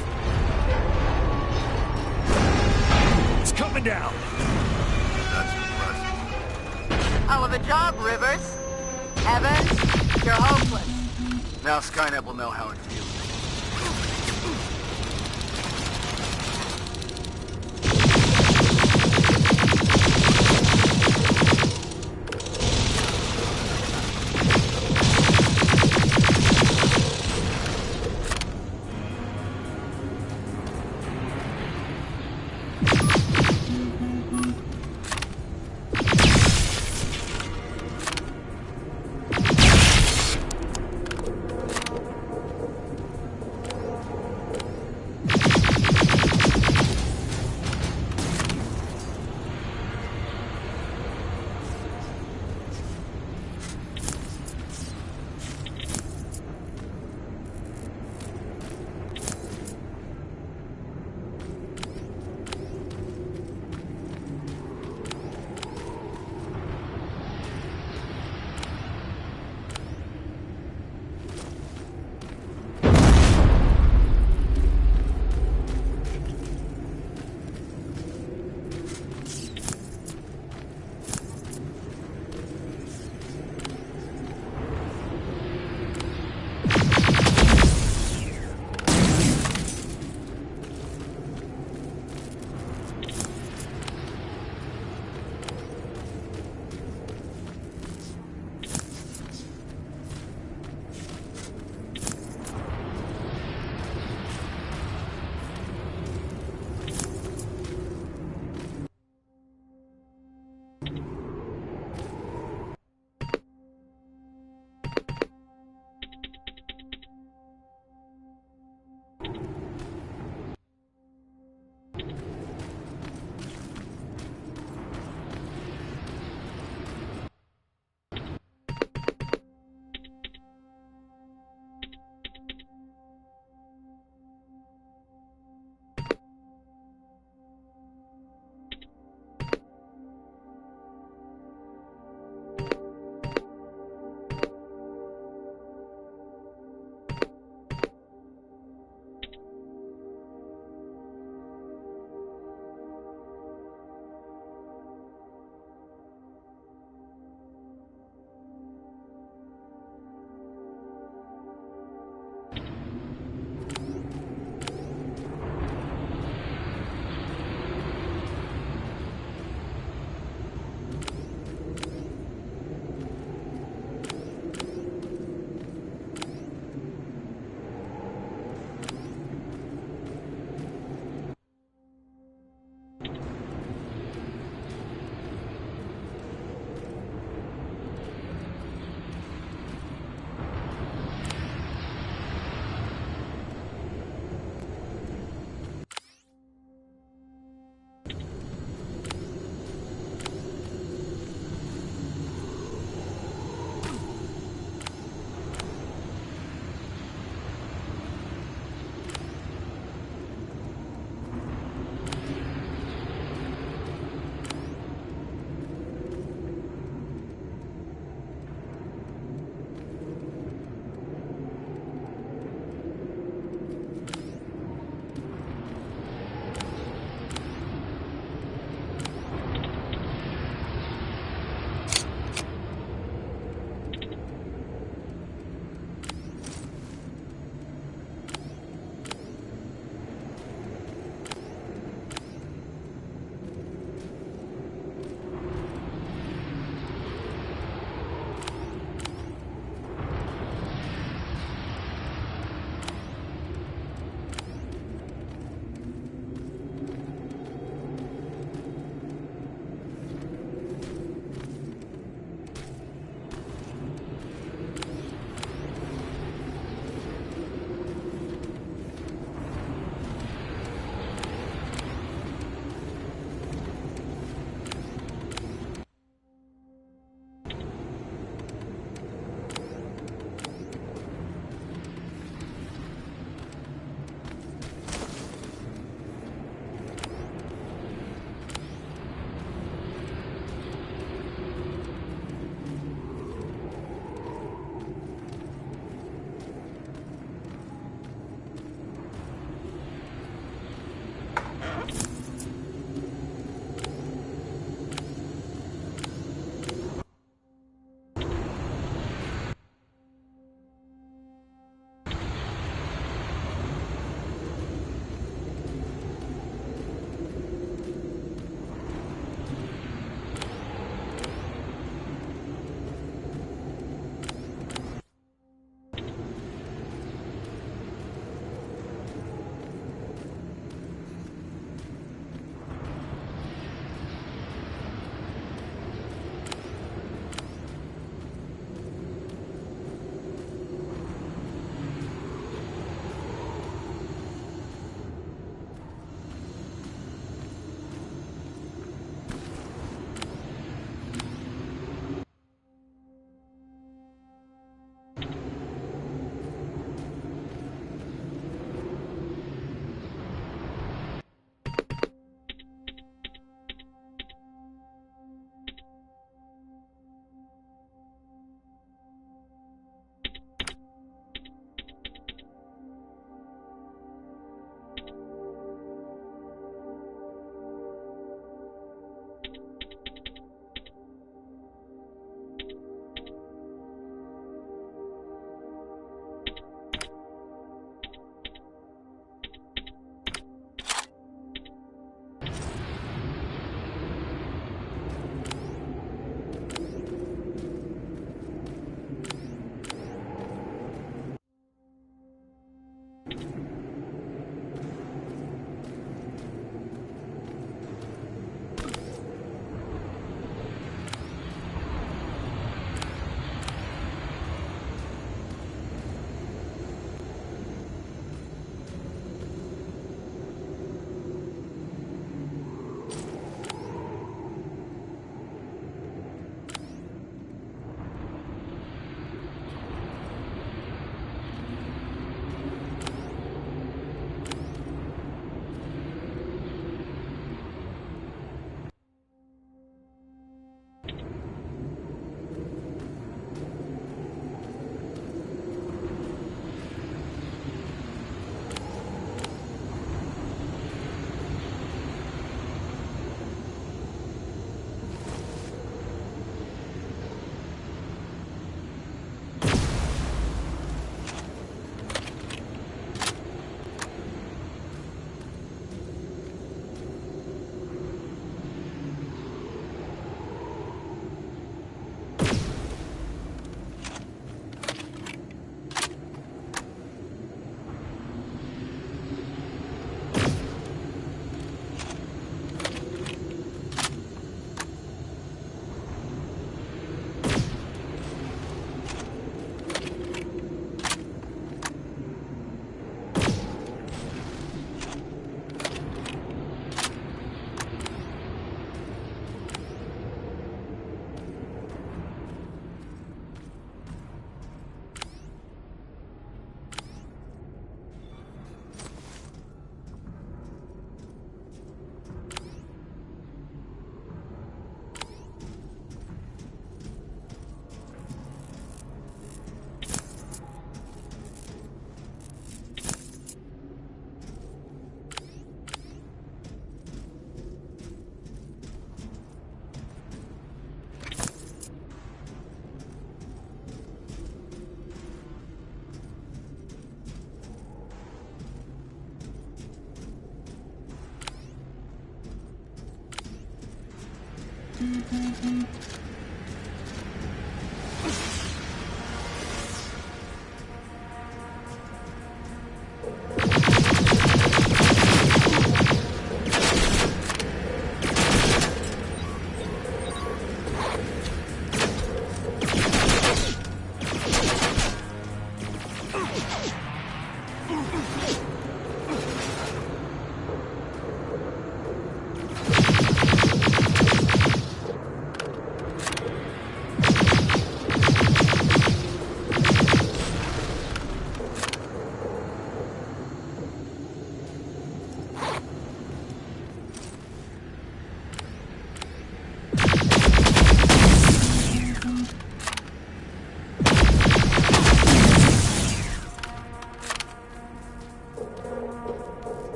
Speaker 2: It's coming down.
Speaker 1: That's impressive.
Speaker 6: Hell of a job, Rivers. Evans, you're hopeless.
Speaker 1: Now Skynet will know how it feels.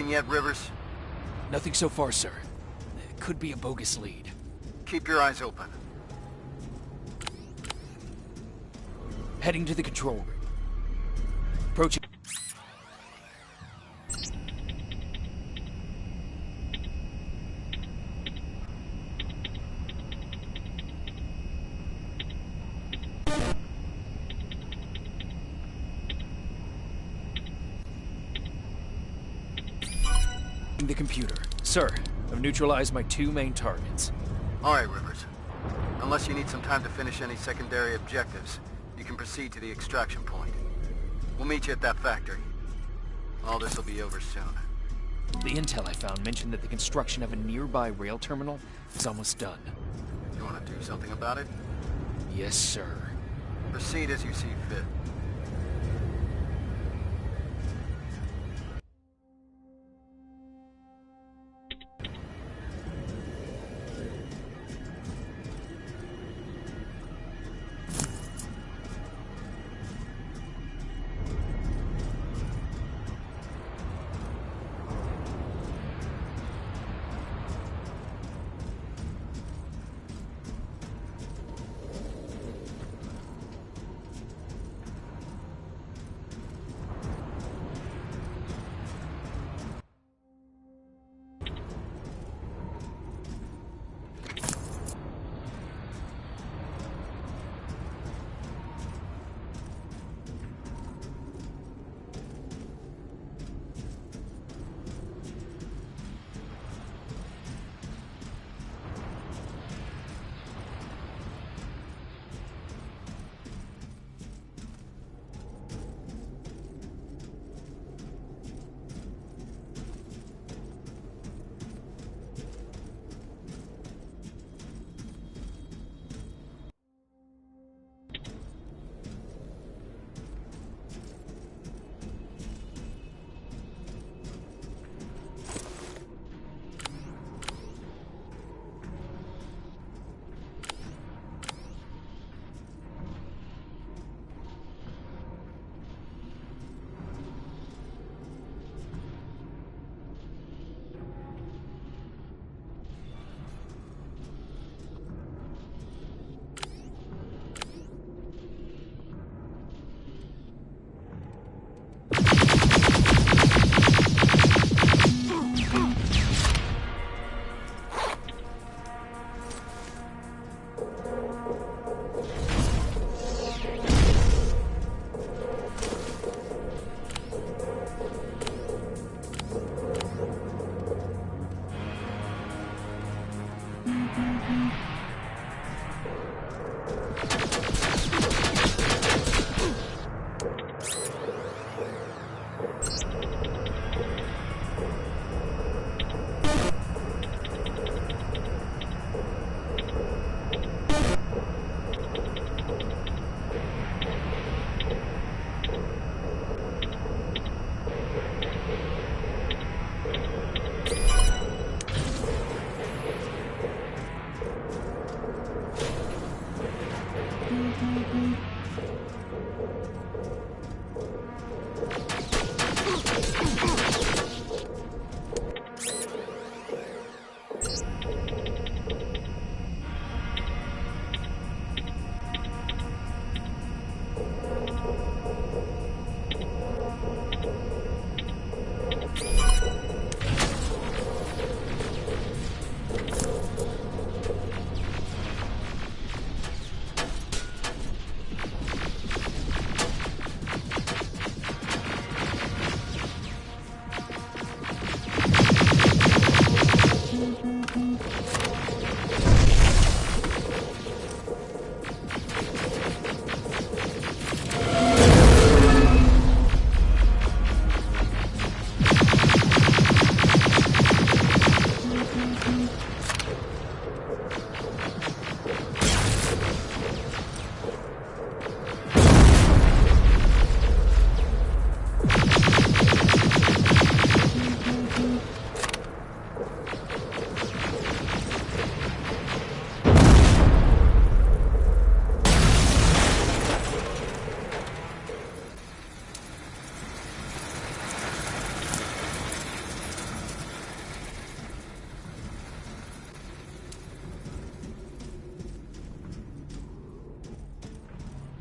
Speaker 1: Anything yet, Rivers?
Speaker 2: Nothing so far, sir. It could be a bogus lead.
Speaker 1: Keep your eyes open.
Speaker 2: Heading to the control room. Approaching. The computer. Sir, I've neutralized my 2 main targets.
Speaker 1: All right, Rivers. Unless you need some time to finish any secondary objectives, you can proceed to the extraction point. We'll meet you at that factory. All this will be over soon.
Speaker 2: The intel I found mentioned that the construction of a nearby rail terminal is almost done.
Speaker 1: You want to do something about it?
Speaker 2: Yes, sir.
Speaker 1: Proceed as you see fit.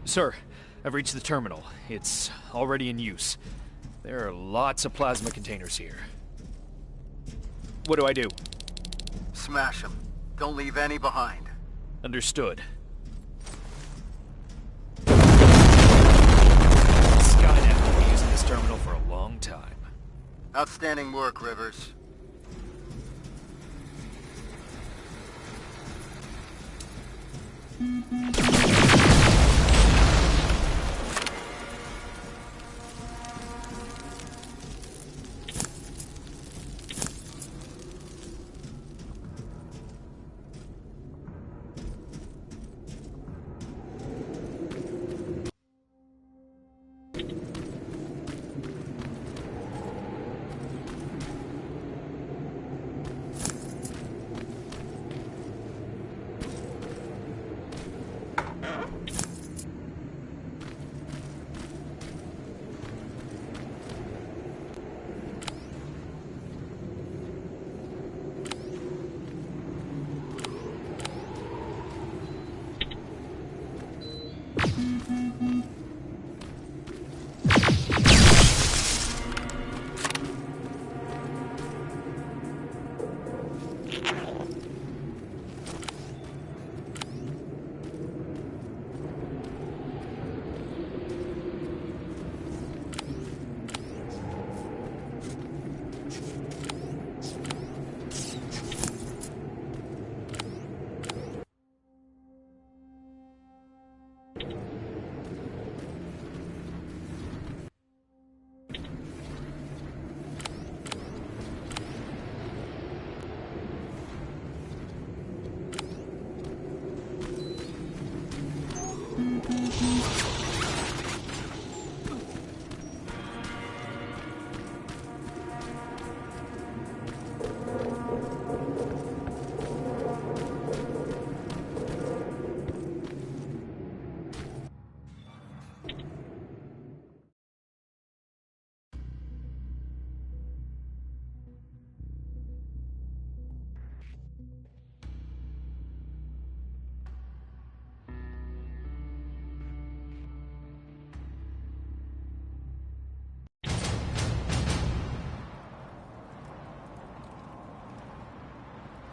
Speaker 2: Sir, I've reached the terminal. It's already in use. There are lots of plasma containers here. What do I do?
Speaker 1: Smash them. Don't leave any behind.
Speaker 2: Understood. Skynet will be using this terminal for a long time.
Speaker 1: Outstanding work, Rivers.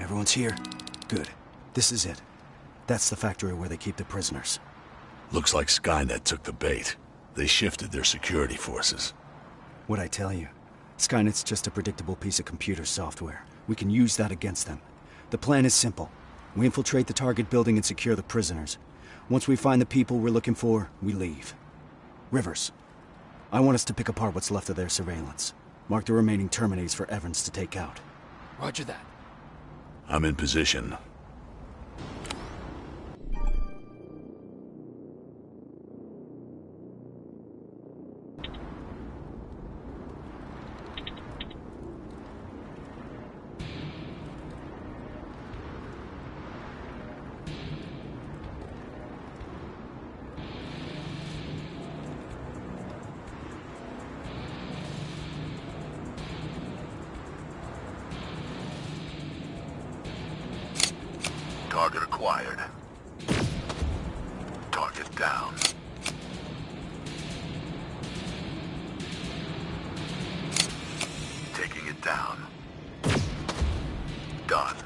Speaker 5: Everyone's here? Good. This is it. That's the factory where they keep the prisoners.
Speaker 3: Looks like Skynet took the bait. They shifted their security forces.
Speaker 5: What'd I tell you? Skynet's just a predictable piece of computer software. We can use that against them. The plan is simple. We infiltrate the target building and secure the prisoners. Once we find the people we're looking for, we leave. Rivers, I want us to pick apart what's left of their surveillance. Mark the remaining Terminators for Evans to take out.
Speaker 2: Roger that.
Speaker 3: I'm in position. Target acquired. Target down. Taking it down. Done.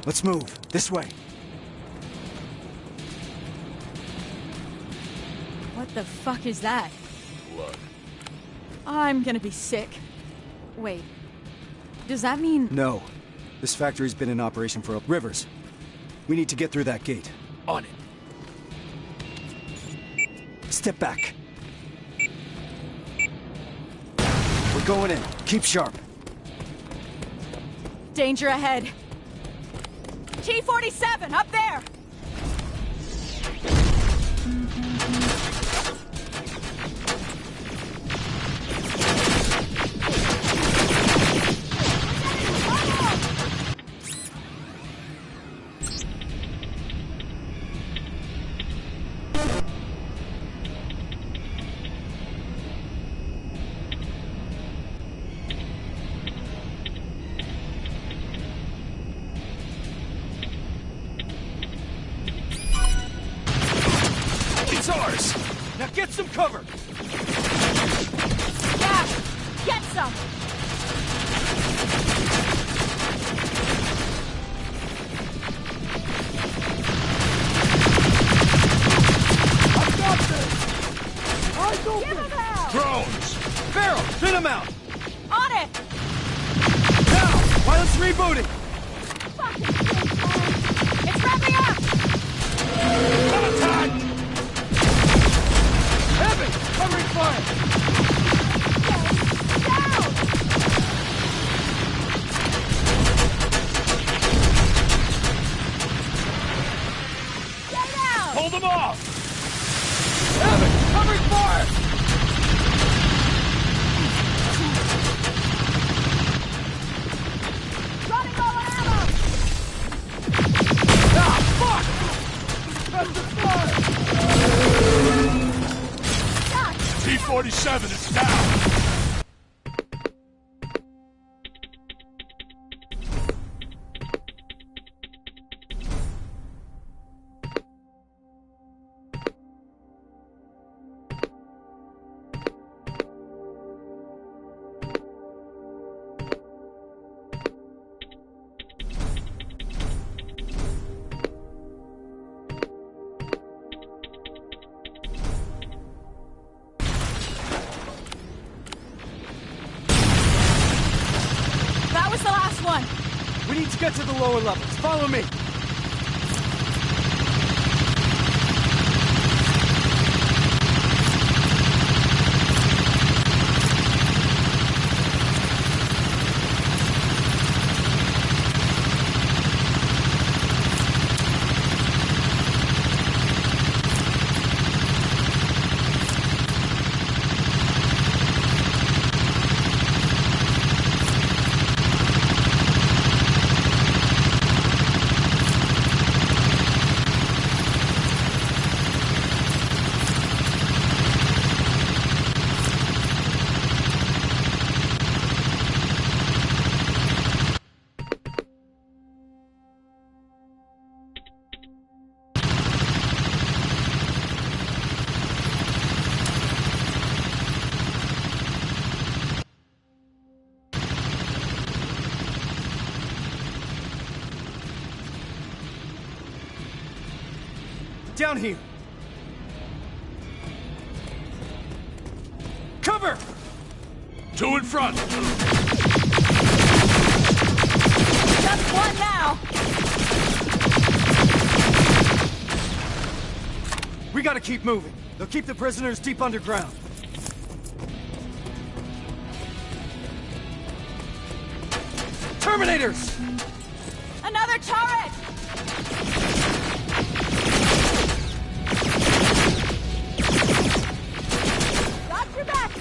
Speaker 5: Let's move. This way.
Speaker 7: What the fuck is that?
Speaker 3: Blood.
Speaker 7: I'm gonna be sick. Wait. Does that mean...
Speaker 5: No. This factory's been in operation for Rivers. We need to get through that gate.
Speaker 2: On it.
Speaker 5: Step back. We're going in. Keep sharp.
Speaker 7: Danger ahead. T-47, up there!
Speaker 5: It's ours! Now get some cover!
Speaker 7: Yeah! Get some!
Speaker 5: I've got this! Eyes open!
Speaker 7: Give him hell!
Speaker 3: Drones!
Speaker 5: Farrell, thin him out!
Speaker 7: On it!
Speaker 5: Now! Pilot's rebooting!
Speaker 7: Fucking shit, man! It's wrapping up!
Speaker 5: Attack! Heavy! Covering fire!
Speaker 7: Down! Stay down!
Speaker 3: Hold them off!
Speaker 5: Heavy! Covering fire!
Speaker 7: Running low on ammo!
Speaker 5: Ah, fuck! That's the fire!
Speaker 7: Shot!
Speaker 3: T-47 is down!
Speaker 7: That was the last one!
Speaker 5: We need to get to the lower levels. Follow me. Down here. Cover!
Speaker 3: Two in front!
Speaker 7: Just one now!
Speaker 5: We gotta keep moving. They'll keep the prisoners deep underground. Terminators!
Speaker 7: Another turret! Got your back!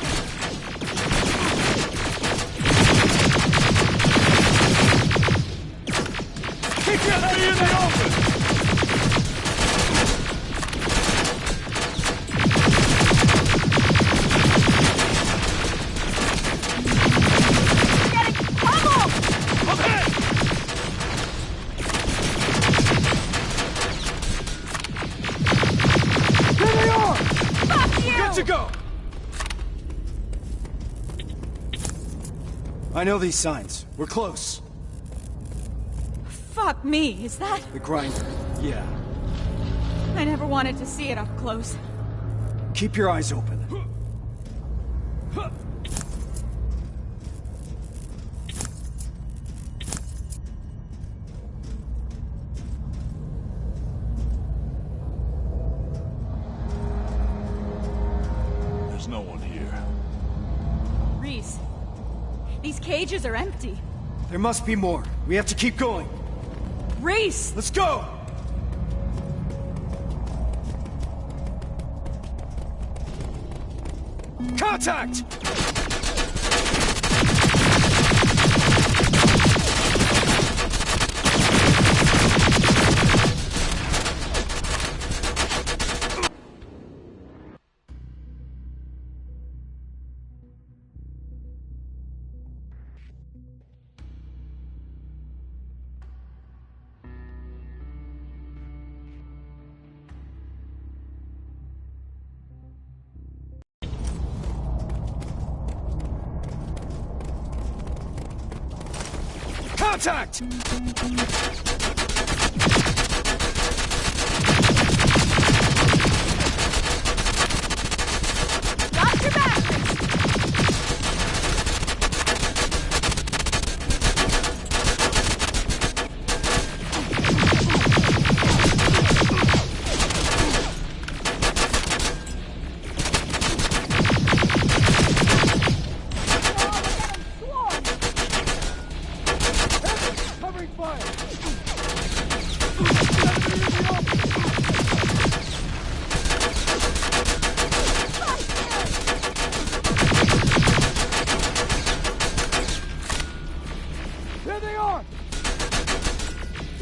Speaker 3: Keep your head in the open!
Speaker 7: We're getting pummeled!
Speaker 3: I'm hit!
Speaker 5: There they are!
Speaker 7: Fuck you!
Speaker 5: Good to go! I know these signs. We're close.
Speaker 7: Fuck! Fuck me, is that?
Speaker 5: The grinder, yeah.
Speaker 7: I never wanted to see it up close.
Speaker 5: Keep your eyes open.
Speaker 3: There's no one here.
Speaker 7: Reese, these cages are empty.
Speaker 5: There must be more. We have to keep going.
Speaker 7: Reese!
Speaker 5: Let's go! Contact! Contact!
Speaker 7: Got your back!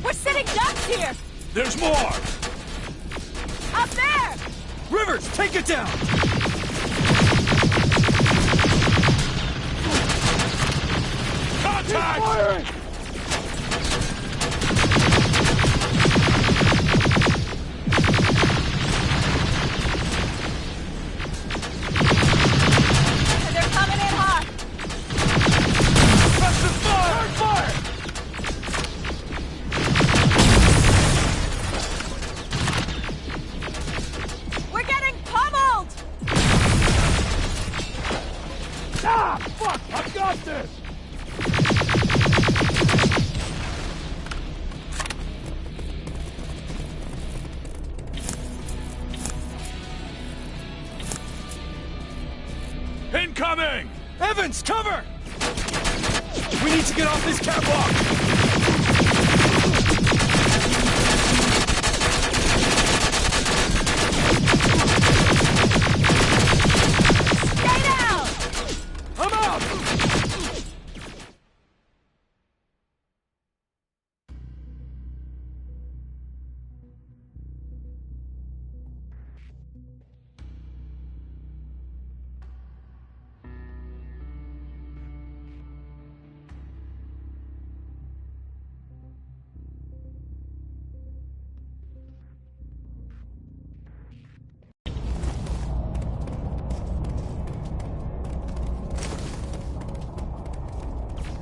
Speaker 7: We're sitting ducks here!
Speaker 3: There's more!
Speaker 7: Up there!
Speaker 5: Rivers, take it down!
Speaker 3: Contact!
Speaker 5: Firing!
Speaker 7: They're coming in hot!
Speaker 5: Press the fire! Fire!
Speaker 7: We're getting pummeled!
Speaker 5: Ah! Fuck! I've got this!
Speaker 3: Incoming!
Speaker 5: Evans, cover! We need to get off this catwalk!
Speaker 7: Stay down!
Speaker 5: I'm out!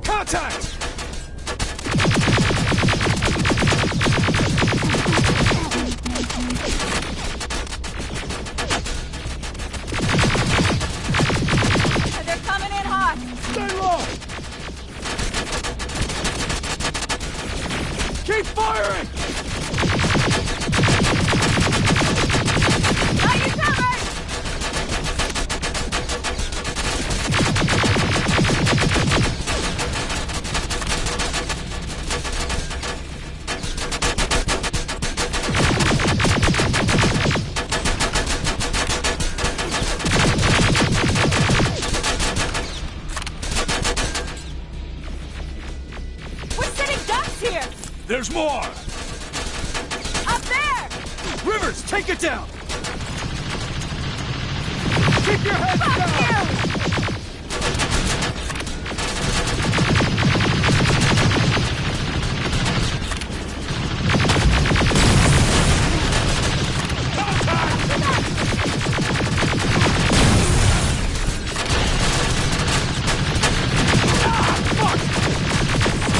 Speaker 5: Contact!
Speaker 7: They're coming in hot!
Speaker 5: Stay low! Keep firing!
Speaker 7: Got you covered! We're sitting ducks here!
Speaker 3: There's more!
Speaker 7: Up there!
Speaker 5: Rivers, take it down! Keep your head
Speaker 7: Fuck
Speaker 5: down!
Speaker 7: you!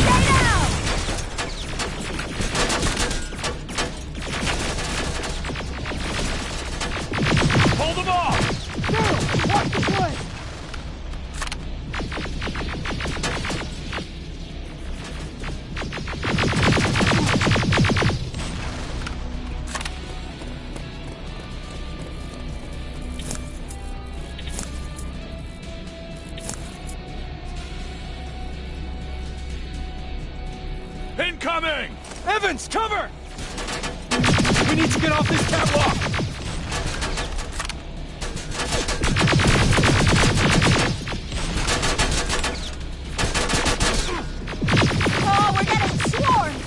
Speaker 7: Stay down!
Speaker 3: Incoming!
Speaker 5: Evans, cover! We need to get off this catwalk!
Speaker 7: Oh, we're getting swarmed!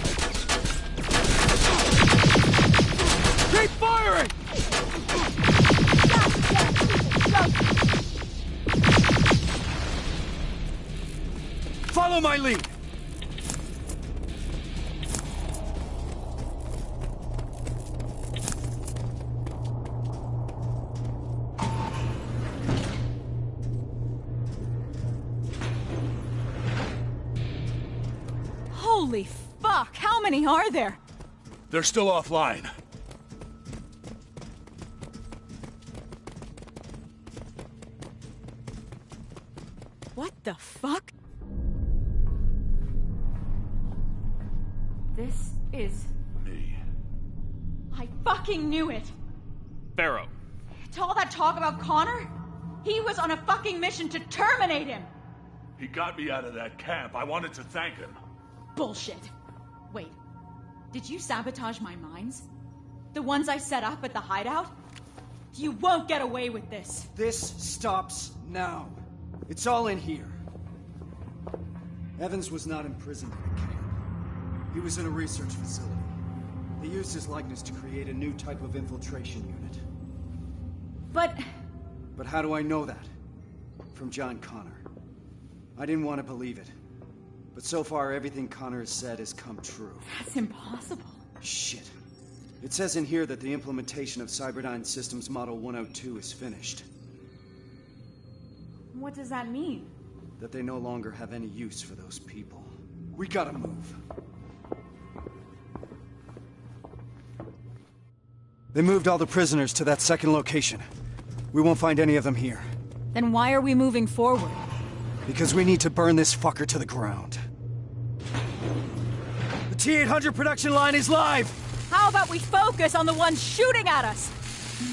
Speaker 5: Keep firing! Follow my lead!
Speaker 7: Holy fuck, how many are there?
Speaker 3: They're still offline.
Speaker 7: What the fuck? This is...
Speaker 3: Me.
Speaker 7: I fucking knew it!
Speaker 2: Pharaoh.
Speaker 7: To all that talk about Connor? He was on a fucking mission to terminate him!
Speaker 3: He got me out of that camp. I wanted to thank him.
Speaker 7: Bullshit. Wait, did you sabotage my mines? The ones I set up at the hideout? You won't get away with this.
Speaker 5: This stops now. It's all in here. Evans was not imprisoned in a camp. He was in a research facility. They used his likeness to create a new type of infiltration unit.
Speaker 7: But
Speaker 5: how do I know that? From John Connor. I didn't want to believe it. But so far, everything Connor has said has come true.
Speaker 7: that's impossible.
Speaker 5: Shit. It says in here that the implementation of Cyberdyne Systems Model 102 is finished.
Speaker 7: What does that mean?
Speaker 5: That they no longer have any use for those people. We gotta move. They moved all the prisoners to that second location. We won't find any of them here.
Speaker 7: Then why are we moving forward?
Speaker 5: Because we need to burn this fucker to the ground. The T-800 production line is live!
Speaker 7: How about we focus on the ones shooting at us?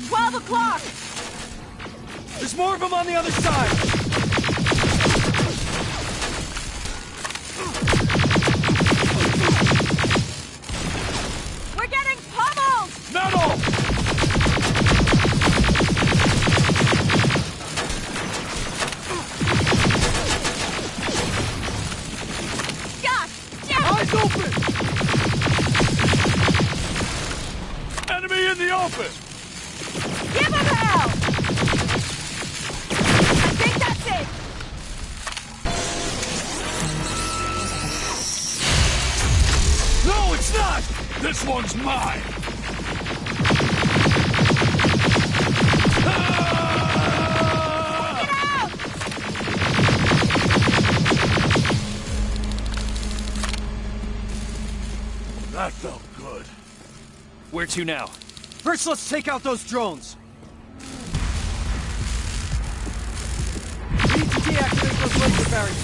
Speaker 7: 12 o'clock!
Speaker 5: There's more of them on the other side!
Speaker 7: We're getting pummeled!
Speaker 3: Metal!
Speaker 7: God damn!
Speaker 5: Eyes open!
Speaker 3: Enemy in the open!
Speaker 7: Give him hell! I think that's it!
Speaker 3: No, it's not! This one's mine!
Speaker 7: Get out!
Speaker 3: That felt good.
Speaker 2: Where to now?
Speaker 5: First, let's take out those drones. We need to deactivate those laser barriers.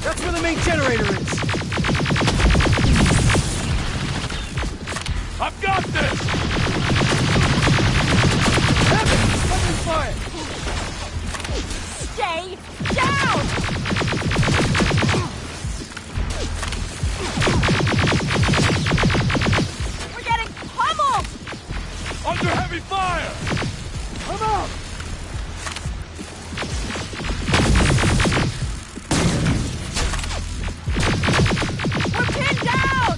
Speaker 5: That's where the main generator is.
Speaker 3: I've got this!
Speaker 5: Evans, open fire!
Speaker 7: Stay down! We're getting pummeled!
Speaker 3: Under heavy fire!
Speaker 5: I'm out!
Speaker 7: We're pinned down!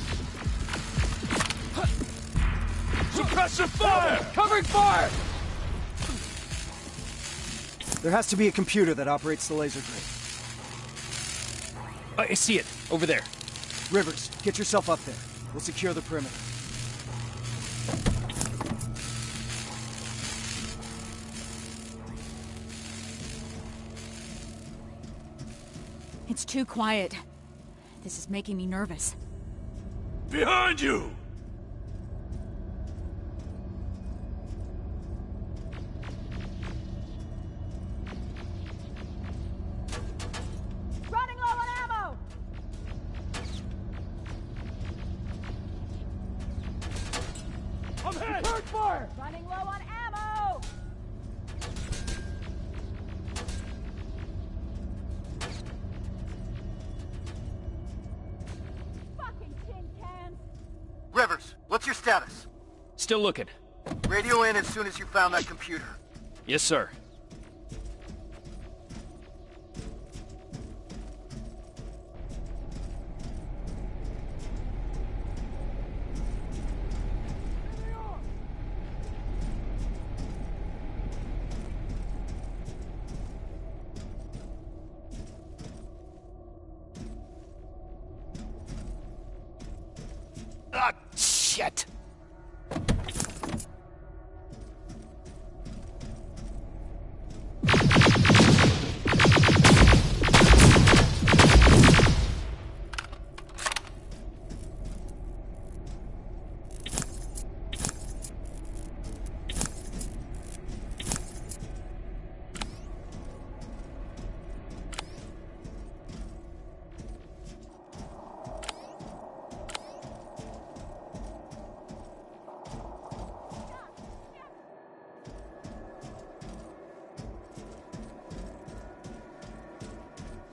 Speaker 3: Suppressive fire!
Speaker 5: Covering fire! There has to be a computer that operates the laser grid.
Speaker 2: I see it. Over there.
Speaker 5: Rivers, get yourself up there. We'll secure the perimeter.
Speaker 7: It's too quiet. This is making me nervous.
Speaker 3: Behind you!
Speaker 7: Running low on ammo!
Speaker 3: I'm hit!
Speaker 5: Hard fire!
Speaker 7: Running low on ammo!
Speaker 1: What's your status?
Speaker 2: Still looking.
Speaker 1: Radio in as soon as you found that computer.
Speaker 2: Yes, sir. Ah, shit!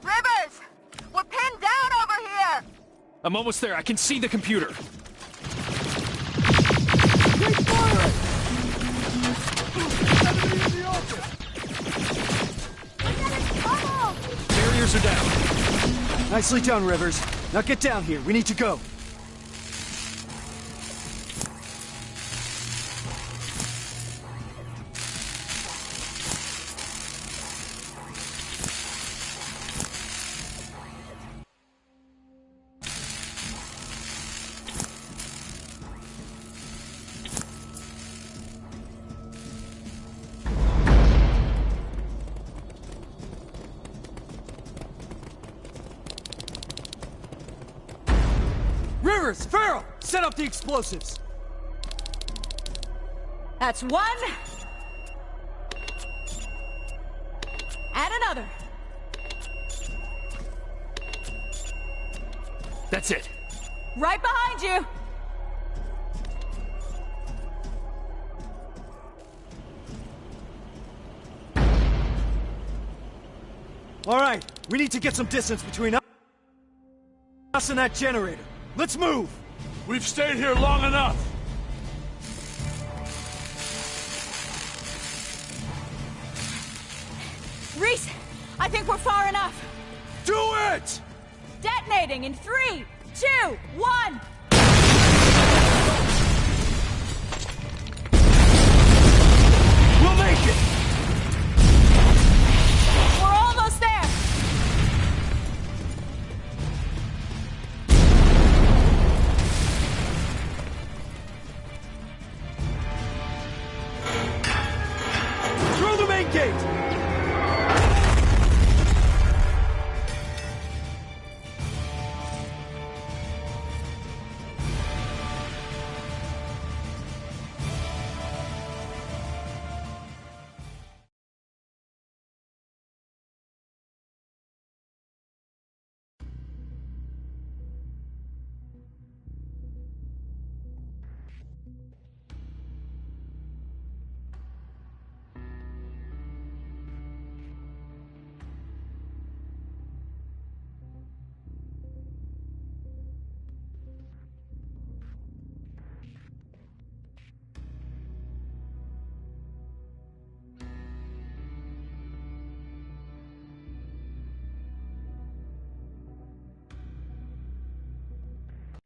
Speaker 6: Rivers! We're pinned down over here!
Speaker 2: I'm almost there. I can see the computer. Barriers are down.
Speaker 5: Nicely done, Rivers. Now get down here. We need to go. Rivers! Farrell! Set up the explosives!
Speaker 7: That's one. And another.
Speaker 2: That's it.
Speaker 7: Right behind you.
Speaker 5: All right, we need to get some distance between us and that generator. Let's move!
Speaker 3: We've stayed here long enough!
Speaker 7: Reese, I think we're far enough.
Speaker 5: Do it!
Speaker 7: Detonating in 3, 2, 1.
Speaker 5: We'll make it!
Speaker 7: We're almost there.
Speaker 5: Through the main gate!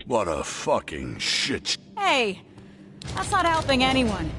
Speaker 3: What a fucking shit.
Speaker 7: Hey, that's not helping anyone.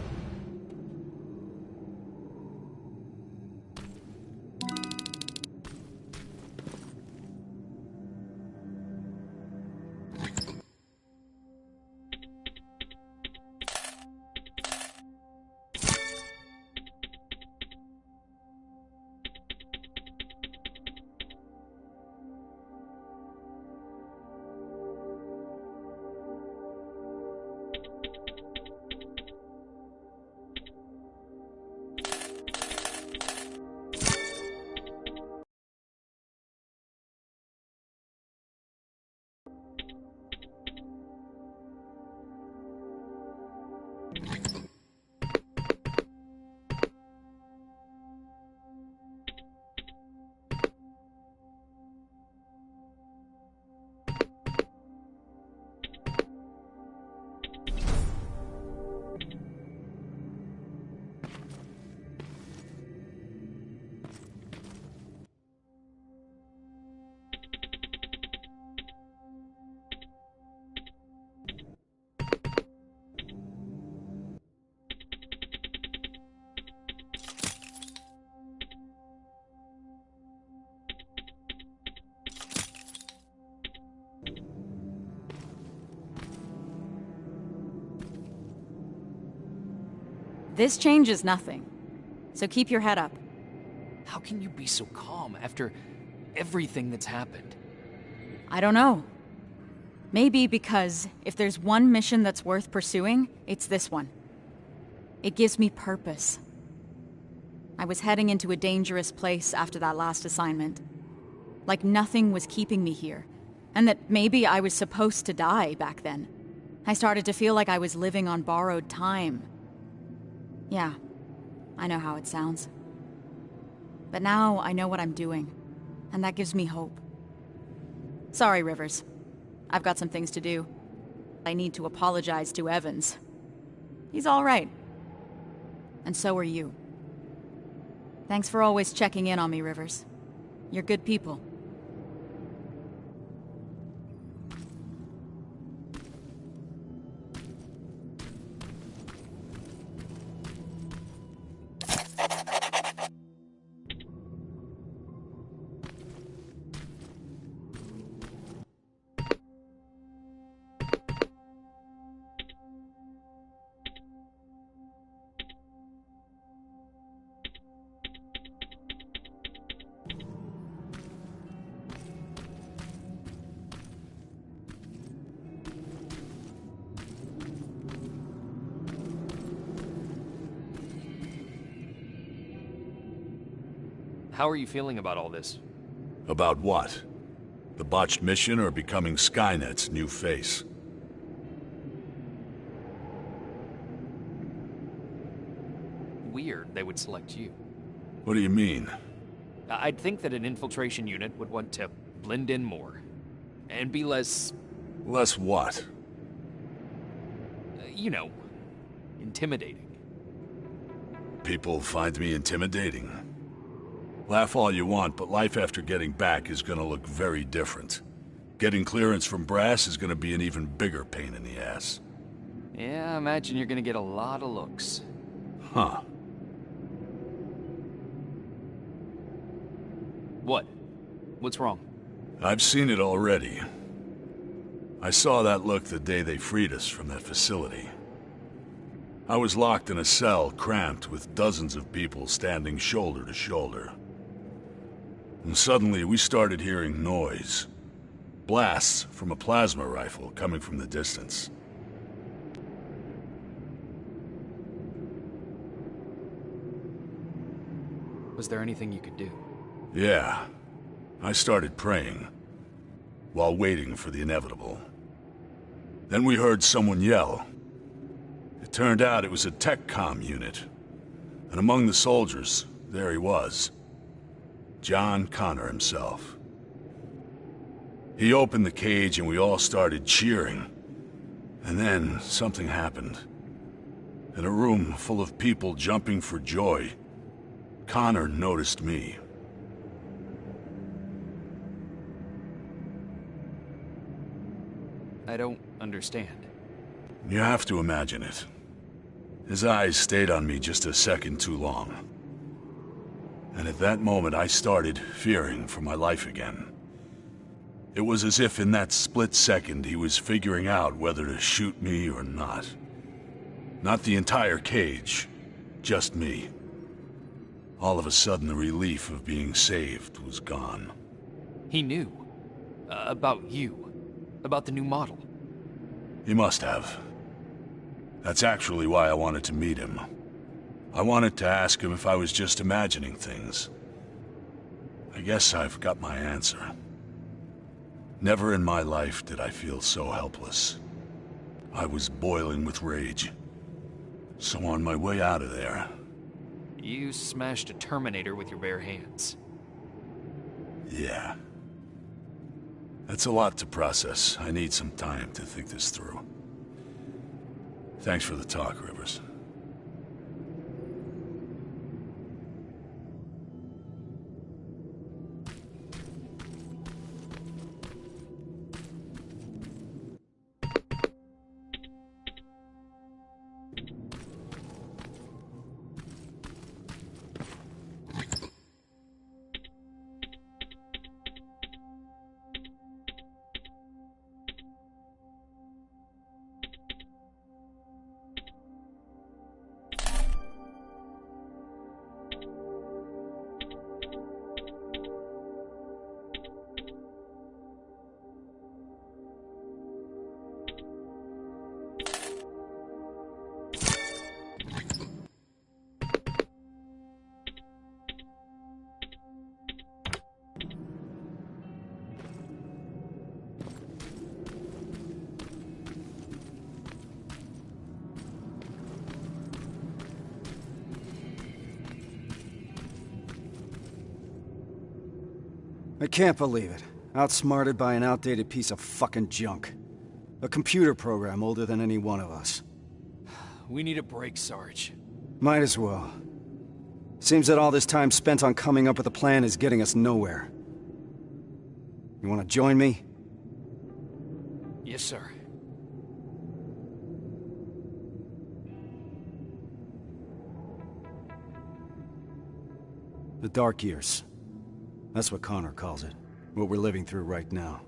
Speaker 7: This changes nothing. So keep your head up.
Speaker 2: How can you be so calm after everything that's happened?
Speaker 7: I don't know. Maybe because if there's one mission that's worth pursuing, it's this one. It gives me purpose. I was heading into a dangerous place after that last assignment. Like nothing was keeping me here, and that maybe I was supposed to die back then. I started to feel like I was living on borrowed time. Yeah, I know how it sounds. But now I know what I'm doing, and that gives me hope. Sorry, Rivers. I've got some things to do. I need to apologize to Evans. He's all right. And so are you. Thanks for always checking in on me, Rivers. You're good people.
Speaker 2: How are you feeling about all this?
Speaker 3: About what? The botched mission or becoming Skynet's new face?
Speaker 2: Weird they would select you.
Speaker 3: What do you mean?
Speaker 2: I'd think that an infiltration unit would want to blend in more. And be less...
Speaker 3: Less what?
Speaker 2: You know, intimidating.
Speaker 3: People find me intimidating. Laugh all you want, but life after getting back is gonna look very different. Getting clearance from Brass is gonna be an even bigger pain in the ass.
Speaker 2: Yeah, I imagine you're gonna get a lot of looks.
Speaker 3: Huh.
Speaker 2: What? What's wrong?
Speaker 3: I've seen it already. I saw that look the day they freed us from that facility. I was locked in a cell, cramped, with dozens of people standing shoulder to shoulder. And suddenly, we started hearing noise. Blasts from a plasma rifle coming from the distance.
Speaker 2: Was there anything you could do?
Speaker 3: Yeah. I started praying, while waiting for the inevitable. Then we heard someone yell. It turned out it was a tech comm unit. And among the soldiers, there he was. John Connor himself. He opened the cage and we all started cheering. And then something happened. In a room full of people jumping for joy, Connor noticed me.
Speaker 2: I don't understand.
Speaker 3: You have to imagine it. His eyes stayed on me just a second too long. And at that moment I started fearing for my life again. It was as if in that split second he was figuring out whether to shoot me or not. Not the entire cage, just me. All of a sudden the relief of being saved was gone.
Speaker 2: He knew. About you. About the new model.
Speaker 3: He must have. That's actually why I wanted to meet him. I wanted to ask him if I was just imagining things. I guess I've got my answer. Never in my life did I feel so helpless. I was boiling with rage. So on my way out of there...
Speaker 2: You smashed a Terminator with your bare hands.
Speaker 3: Yeah. That's a lot to process. I need some time to think this through. Thanks for the talk, Rivers.
Speaker 5: I can't believe it. Outsmarted by an outdated piece of fucking junk. A computer program older than any one of us.
Speaker 2: We need a break, Sarge.
Speaker 5: Might as well. Seems that all this time spent on coming up with a plan is getting us nowhere. You want to join me?
Speaker 2: Yes, sir.
Speaker 5: The Dark Years. That's what Connor calls it. What we're living through right now.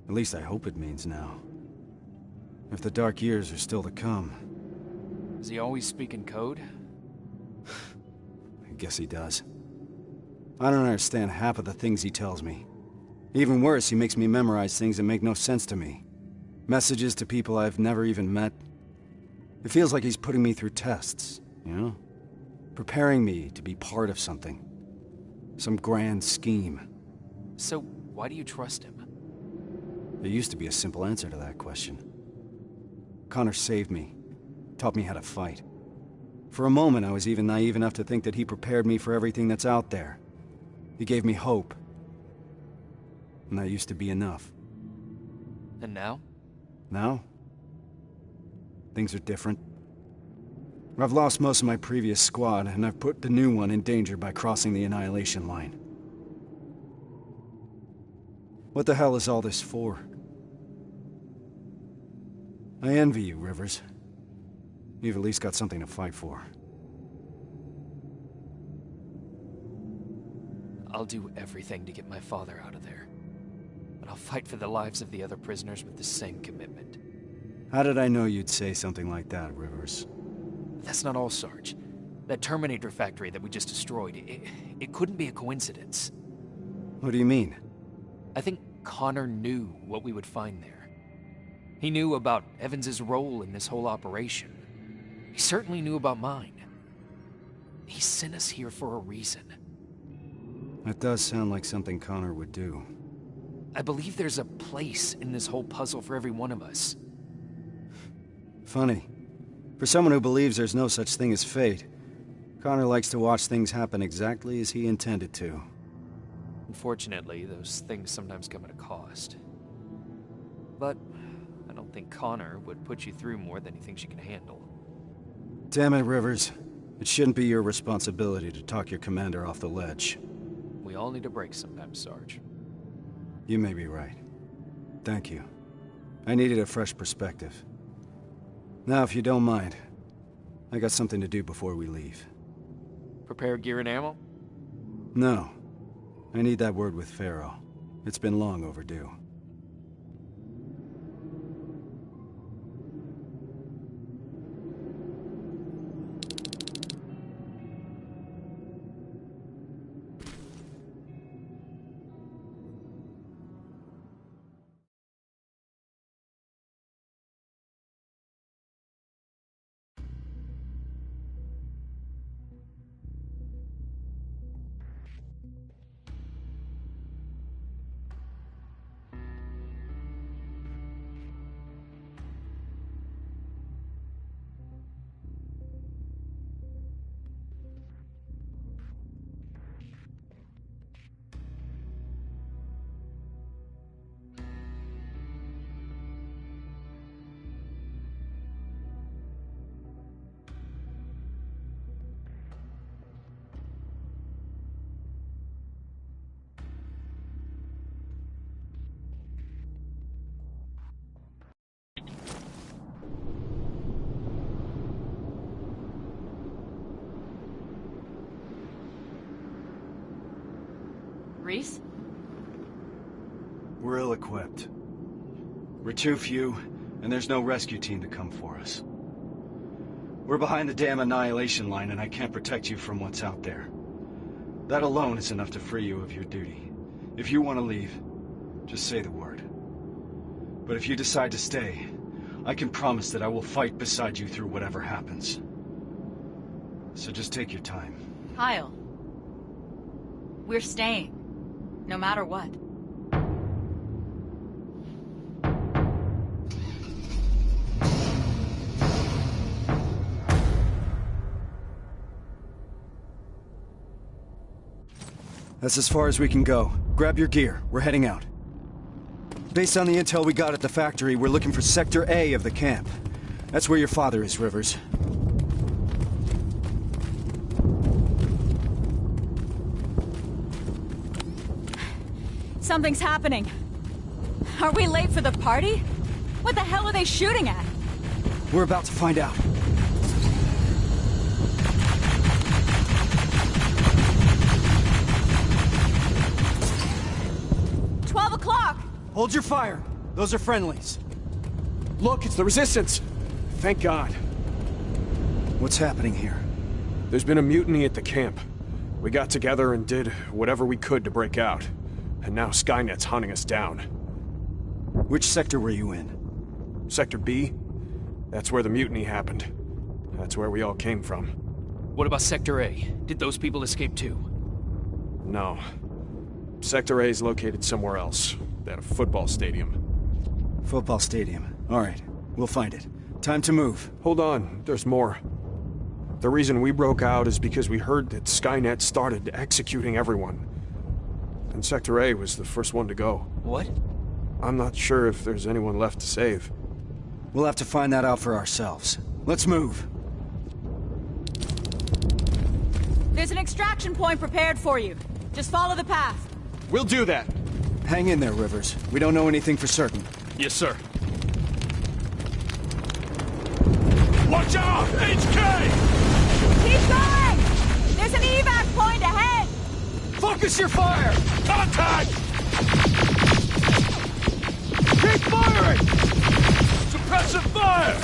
Speaker 5: At least I hope it means now. If the Dark Years are still to come.
Speaker 2: Does he always speak in code?
Speaker 5: I guess he does. I don't understand half of the things he tells me. Even worse, he makes me memorize things that make no sense to me. Messages to people I've never even met. It feels like he's putting me through tests, you know? Preparing me to be part of something. Some grand scheme.
Speaker 2: So, why do you trust him?
Speaker 5: There used to be a simple answer to that question. Connor saved me. Taught me how to fight. For a moment, I was even naive enough to think that he prepared me for everything that's out there. He gave me hope. And that used to be enough.
Speaker 2: And now?
Speaker 5: Now? Things are different. I've lost most of my previous squad, and I've put the new one in danger by crossing the Annihilation line. What the hell is all this for? I envy you, Rivers. You've at least got something to fight for.
Speaker 2: I'll do everything to get my father out of there. But I'll fight for the lives of the other prisoners with the same commitment.
Speaker 5: How did I know you'd say something like that, Rivers?
Speaker 2: That's not all, Sarge. That Terminator factory that we just destroyed, it couldn't be a coincidence.
Speaker 5: What do you mean?
Speaker 2: I think Connor knew what we would find there. He knew about Evans's role in this whole operation. He certainly knew about mine. He sent us here for a reason.
Speaker 5: That does sound like something Connor would do.
Speaker 2: I believe there's a place in this whole puzzle for every one of us.
Speaker 5: Funny. For someone who believes there's no such thing as fate, Connor likes to watch things happen exactly as he intended to.
Speaker 2: Unfortunately, those things sometimes come at a cost. But I don't think Connor would put you through more than he thinks you can handle.
Speaker 5: Damn it, Rivers. It shouldn't be your responsibility to talk your commander off the ledge.
Speaker 2: We all need a break sometimes, Sarge.
Speaker 5: You may be right. Thank you. I needed a fresh perspective. Now, if you don't mind, I got something to do before we leave.
Speaker 2: Prepare gear and ammo?
Speaker 5: No. I need that word with Pharaoh. It's been long overdue.
Speaker 7: Reese?
Speaker 5: We're ill-equipped. We're too few, and there's no rescue team to come for us. We're behind the damn Annihilation line, and I can't protect you from what's out there. That alone is enough to free you of your duty. If you want to leave, just say the word. But if you decide to stay, I can promise that I will fight beside you through whatever happens. So just take your time.
Speaker 7: Kyle. We're staying. No matter what.
Speaker 5: That's as far as we can go. Grab your gear. We're heading out. Based on the intel we got at the factory, we're looking for Sector A of the camp. That's where your father is, Rivers.
Speaker 7: Something's happening. Are we late for the party? What the hell are they shooting at?
Speaker 5: We're about to find out. Hold your fire. Those are friendlies.
Speaker 8: Look, it's the Resistance. Thank God.
Speaker 5: What's happening here?
Speaker 8: There's been a mutiny at the camp. We got together and did whatever we could to break out. And now Skynet's hunting us down.
Speaker 5: Which sector were you in?
Speaker 8: Sector B? That's where the mutiny happened. That's where we all came from.
Speaker 2: What about Sector A? Did those people escape too?
Speaker 8: No. Sector A is located somewhere else. At a football stadium.
Speaker 5: Football stadium. All right. We'll find it. Time to move.
Speaker 8: Hold on. There's more. The reason we broke out is because we heard that Skynet started executing everyone. And Sector A was the first one to go.
Speaker 2: What?
Speaker 8: I'm not sure if there's anyone left to save.
Speaker 5: We'll have to find that out for ourselves. Let's move.
Speaker 7: There's an extraction point prepared for you. Just follow the path.
Speaker 8: We'll do that.
Speaker 5: Hang in there, Rivers. We don't know anything for certain.
Speaker 2: Yes, sir.
Speaker 3: Watch out! HK!
Speaker 7: Keep going! There's an evac point ahead!
Speaker 5: Focus your fire!
Speaker 3: Contact!
Speaker 5: Keep firing!
Speaker 3: Suppressive fire!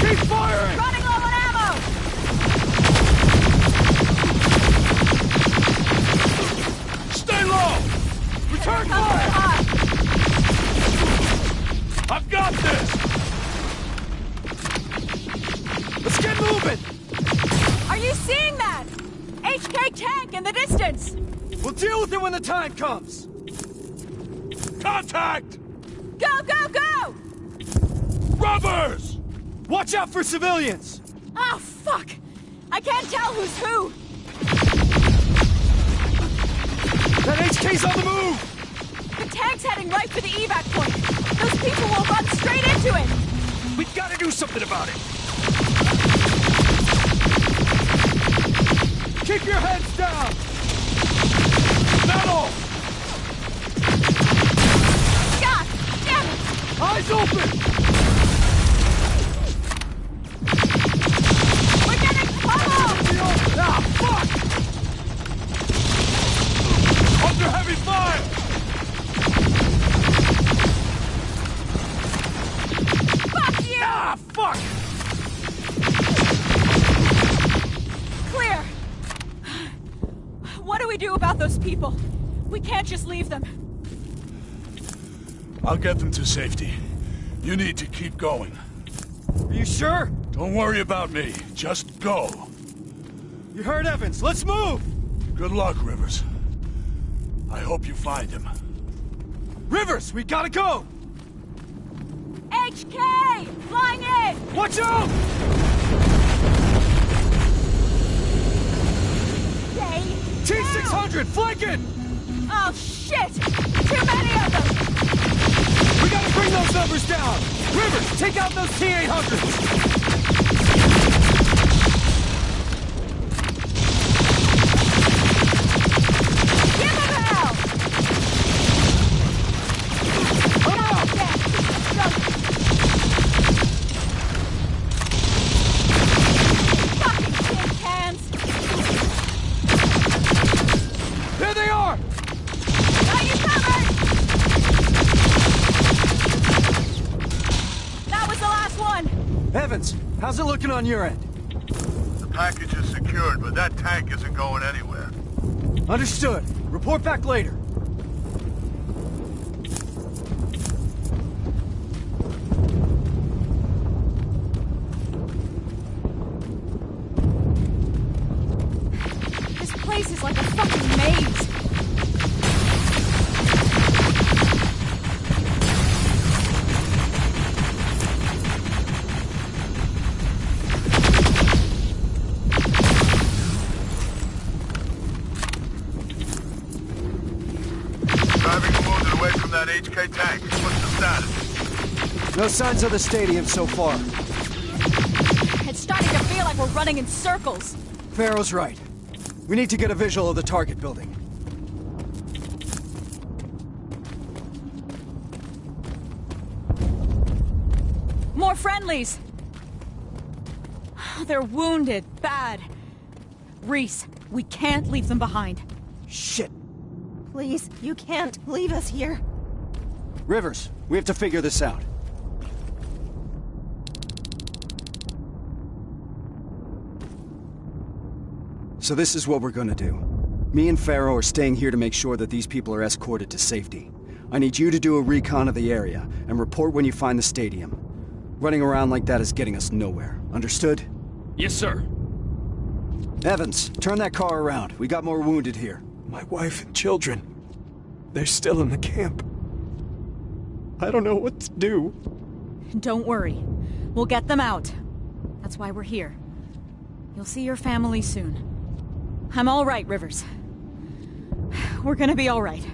Speaker 5: Keep firing!
Speaker 7: Running low on ammo!
Speaker 3: Stay low! Return fire! I've got this!
Speaker 5: Let's get moving!
Speaker 7: Are you seeing that? HK tank in the distance!
Speaker 5: We'll deal with it when the time comes!
Speaker 3: Contact!
Speaker 7: Go, go, go!
Speaker 3: Robbers!
Speaker 5: Watch out for civilians!
Speaker 7: Oh, fuck! I can't tell who's who!
Speaker 5: That HK's on the move!
Speaker 7: The tank's heading right for the evac point! Those people will run straight into it!
Speaker 3: We've got to do something about it!
Speaker 5: Keep your heads down!
Speaker 3: Metal!
Speaker 7: God damn it!
Speaker 5: Eyes open!
Speaker 7: We're getting pummeled!
Speaker 5: Ah, fuck!
Speaker 3: Under heavy fire!
Speaker 7: Fuck you!
Speaker 3: Ah, fuck!
Speaker 7: Clear! What do we do about those people? We can't just leave them.
Speaker 3: I'll get them to safety. You need to keep going.
Speaker 5: Are you sure?
Speaker 3: Don't worry about me. Just go.
Speaker 5: You heard Evans. Let's move!
Speaker 3: Good luck, Rivers. I hope you find him.
Speaker 5: Rivers, we gotta go!
Speaker 7: HK! Flying in!
Speaker 5: Watch out!
Speaker 7: Stay
Speaker 5: T-600, flanking!
Speaker 7: Oh, shit! Too many of them!
Speaker 5: We gotta bring those numbers down! Rivers, take out those T-800s!
Speaker 7: Give them hell!
Speaker 5: Come on!
Speaker 7: Fucking tin cans!
Speaker 5: There they are!
Speaker 7: Got you covered! That was the last one!
Speaker 5: Evans, how's it looking on your end?
Speaker 3: The package is secured, but that tank isn't going anywhere.
Speaker 5: Understood. Report back later.
Speaker 7: This place is like a fucking maze!
Speaker 3: away from that HK tank. What's the status?
Speaker 5: No signs of the stadium so far.
Speaker 7: It's starting to feel like we're running in circles.
Speaker 5: Pharaoh's right. We need to get a visual of the target building.
Speaker 7: More friendlies! They're wounded, bad. Reese, we can't leave them behind.
Speaker 5: Shit.
Speaker 9: Please, you can't leave us here.
Speaker 5: Rivers, we have to figure this out. So this is what we're gonna do. Me and Pharaoh are staying here to make sure that these people are escorted to safety. I need you to do a recon of the area and report when you find the stadium. Running around like that is getting us nowhere. Understood?
Speaker 2: Yes, sir.
Speaker 5: Evans, turn that car around. We got more wounded here.
Speaker 8: My wife and children. They're still in the camp. I don't know what to do.
Speaker 7: Don't worry. We'll get them out. That's why we're here. You'll see your family soon. I'm all right, Rivers. We're gonna be all right.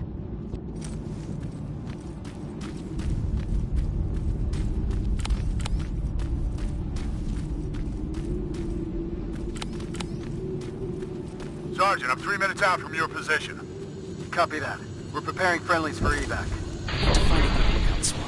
Speaker 3: Sergeant, I'm 3 minutes out from your position.
Speaker 1: Copy that. We're preparing friendlies for evac.
Speaker 2: Finding the lookout spot.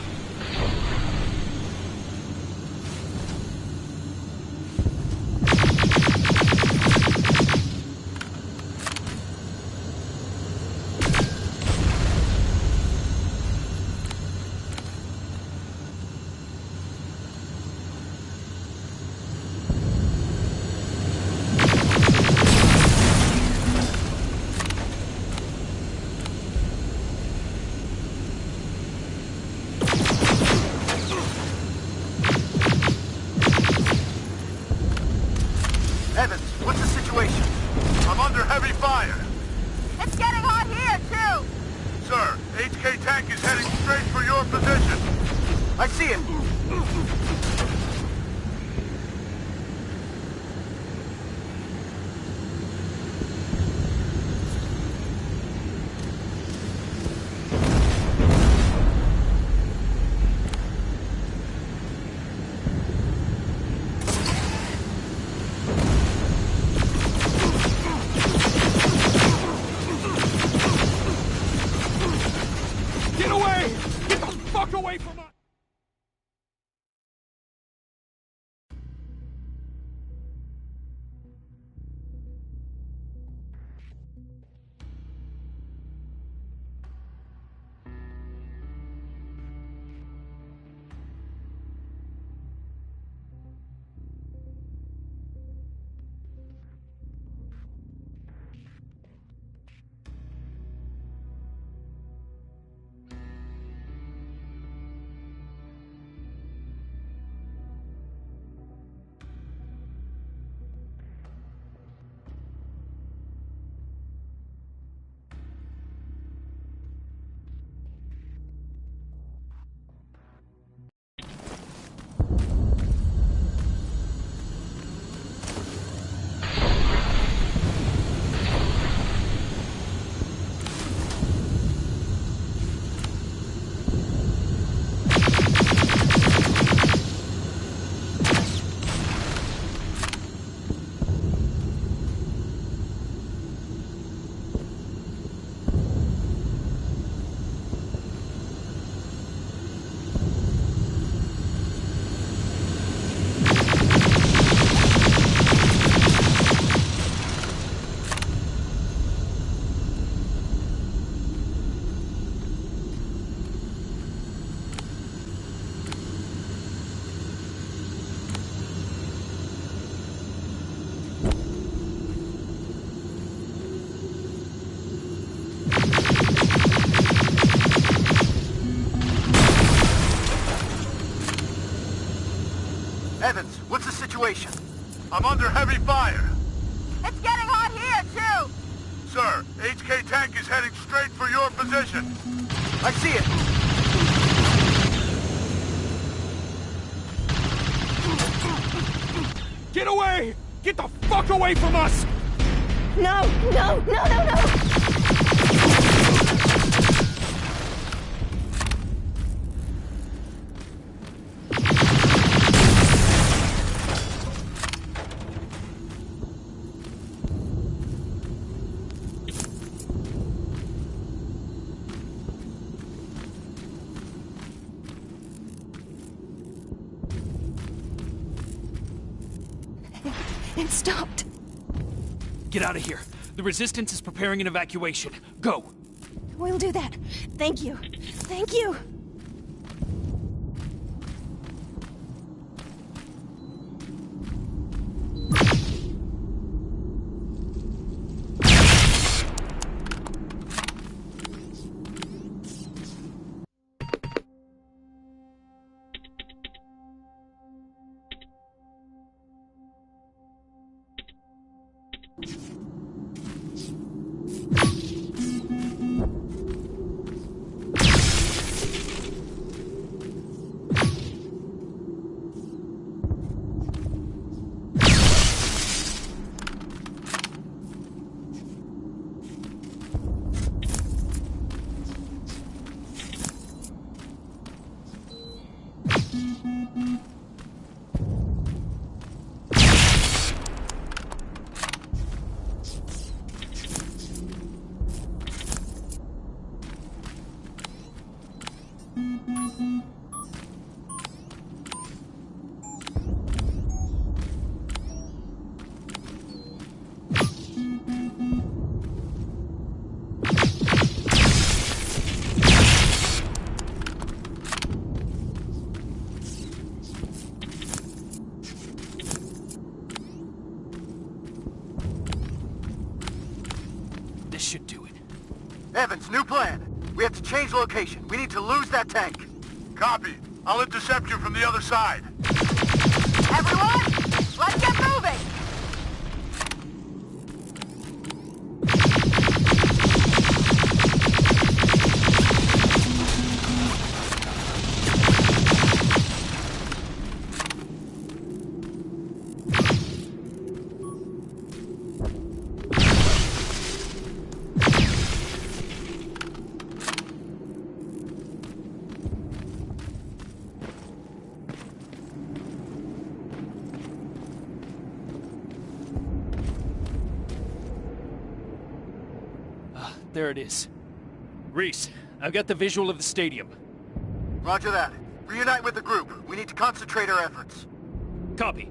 Speaker 1: Evans, what's the situation?
Speaker 3: I'm under heavy fire.
Speaker 6: It's getting hot here, too!
Speaker 3: Sir, HK tank is heading straight for your position.
Speaker 1: I see it!
Speaker 8: Get away! Get the fuck away from us!
Speaker 1: Evans, what's the situation?
Speaker 3: I'm under heavy fire.
Speaker 6: It's getting hot here, too!
Speaker 3: Sir, HK tank is heading straight for your position.
Speaker 1: I see it!
Speaker 8: Get away! Get the fuck away from us!
Speaker 9: No, no, no, no, no! It stopped.
Speaker 2: Get out of here. The Resistance is preparing an evacuation. Go!
Speaker 9: We'll do that. Thank you. Thank you.
Speaker 2: This should do it.
Speaker 1: Evans, new plan. We have to change location. We need to lose that tank.
Speaker 3: Copy. I'll intercept you from the other side.
Speaker 6: Everyone, let's get moving!
Speaker 2: There it is. Reese, I've got the visual of the stadium.
Speaker 1: Roger that. Reunite with the group. We need to concentrate our efforts.
Speaker 2: Copy.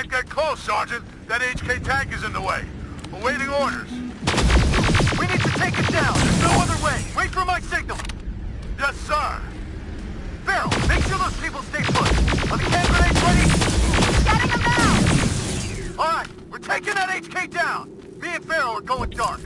Speaker 3: Get close, Sergeant. That HK tank is in the way. Awaiting orders.
Speaker 1: We need to take it down. There's no other way. Wait for my signal.
Speaker 3: Yes, sir.
Speaker 1: Farrell, make sure those people stay put. Are the hand grenades ready?
Speaker 6: Getting them now!
Speaker 1: All right, we're taking that HK down. Me and Farrell are going dark.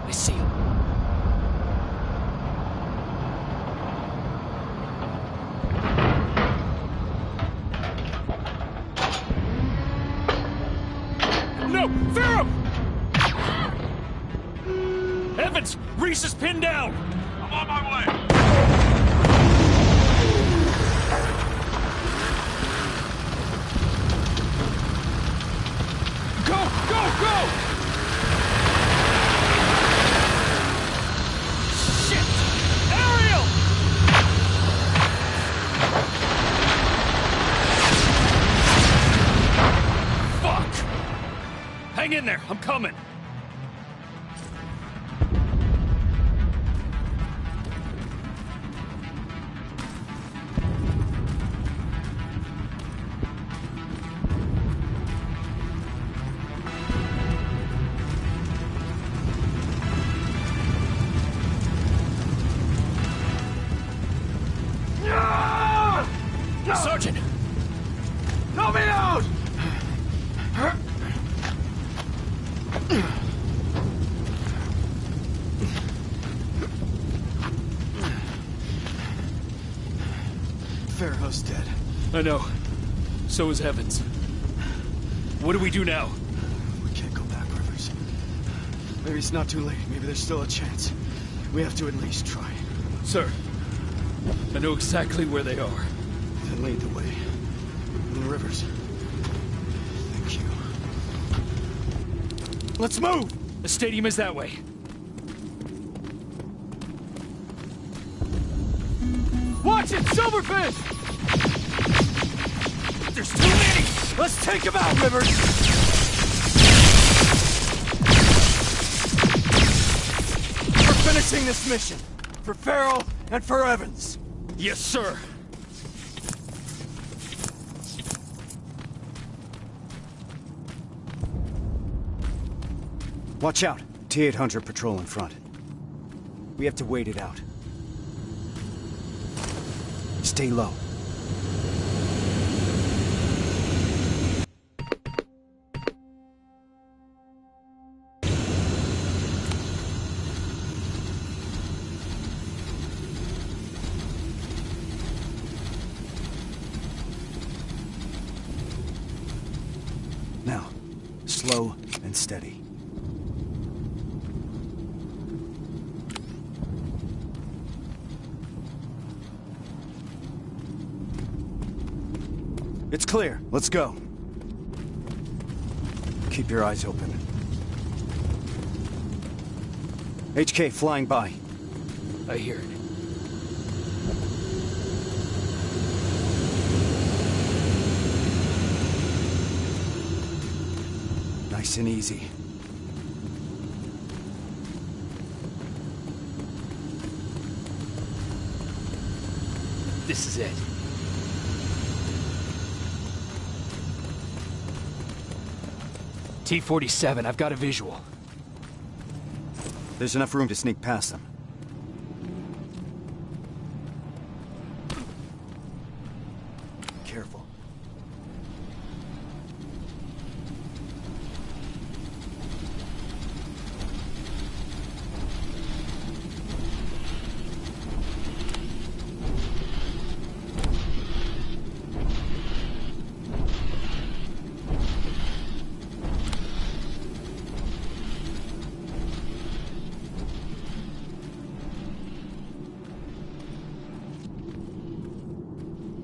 Speaker 2: I see him. Evans! Reese is pinned down!
Speaker 3: I'm on my way!
Speaker 2: Go! Go! Go! Shit! Ariel! Fuck! Hang in there, I'm coming. Sergeant!
Speaker 4: Help me out!
Speaker 5: Farrow's dead.
Speaker 2: I know. So is Evans. What do we do now?
Speaker 5: We can't go back, Rivers. Maybe it's not too late. Maybe there's still a chance. We have to at least try.
Speaker 2: Sir, I know exactly where they are.
Speaker 5: Then lead the way. And Rivers. Thank you. Let's move!
Speaker 2: The stadium is that way.
Speaker 5: Watch it, Silverfish!
Speaker 2: There's too many!
Speaker 5: Let's take him out, Rivers! We're finishing this mission. For Farrow and for Evans.
Speaker 2: Yes, sir.
Speaker 5: Watch out. T-800 patrol in front. We have to wait it out. Stay low. Now, slow and steady. It's clear. Let's go. Keep your eyes open. HK flying by.
Speaker 2: I hear it.
Speaker 5: Nice and easy.
Speaker 2: This is it. T-47, I've got a visual.
Speaker 5: There's enough room to sneak past them. Careful.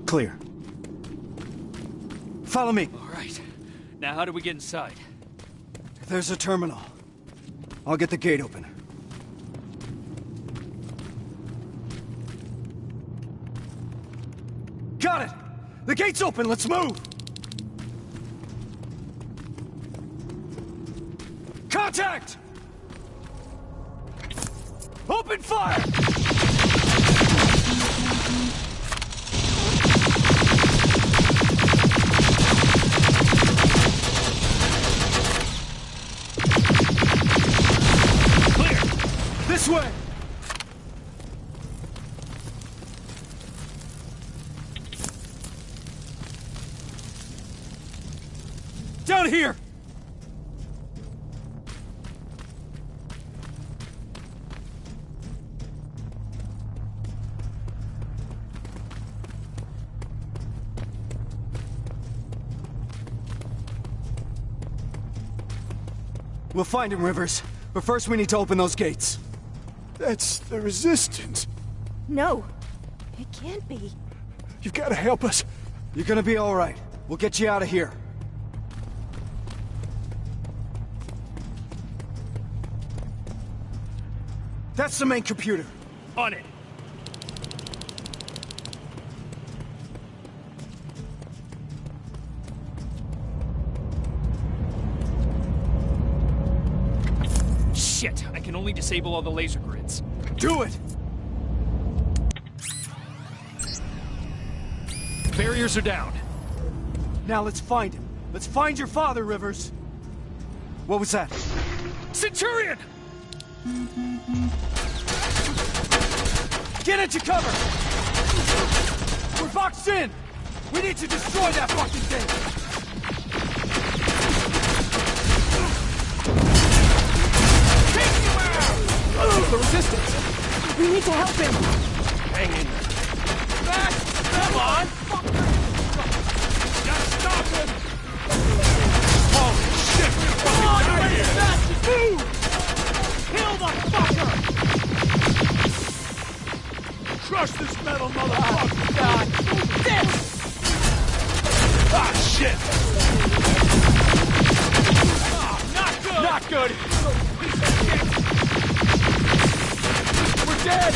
Speaker 5: Clear. Follow me.
Speaker 2: All right. Now how do we get inside?
Speaker 5: There's a terminal. I'll get the gate open. Got it! The gate's open, let's move! Contact! Open fire! This way! Down here! We'll find him, Rivers. But first we need to open those gates.
Speaker 8: That's the Resistance.
Speaker 9: No, it can't be.
Speaker 8: You've got to help us.
Speaker 5: You're gonna be all right. We'll get you out of here. That's the main computer.
Speaker 2: On it. Shit, I can only disable all the laser grids.
Speaker 5: Do it!
Speaker 2: Barriers are down.
Speaker 5: Now let's find him. Let's find your father, Rivers. What was that?
Speaker 2: Centurion!
Speaker 5: Get into cover! We're boxed in! We need to destroy that fucking thing! Take him out!
Speaker 2: The Resistance!
Speaker 9: We need to help him.
Speaker 2: Hang in there. Back! Come on! Gotta stop him! Holy shit! Come on, you're ready to move! Kill the fucker! Crush this metal motherfucker! God! This! Ah, shit! Oh, not good! Not good! We're dead!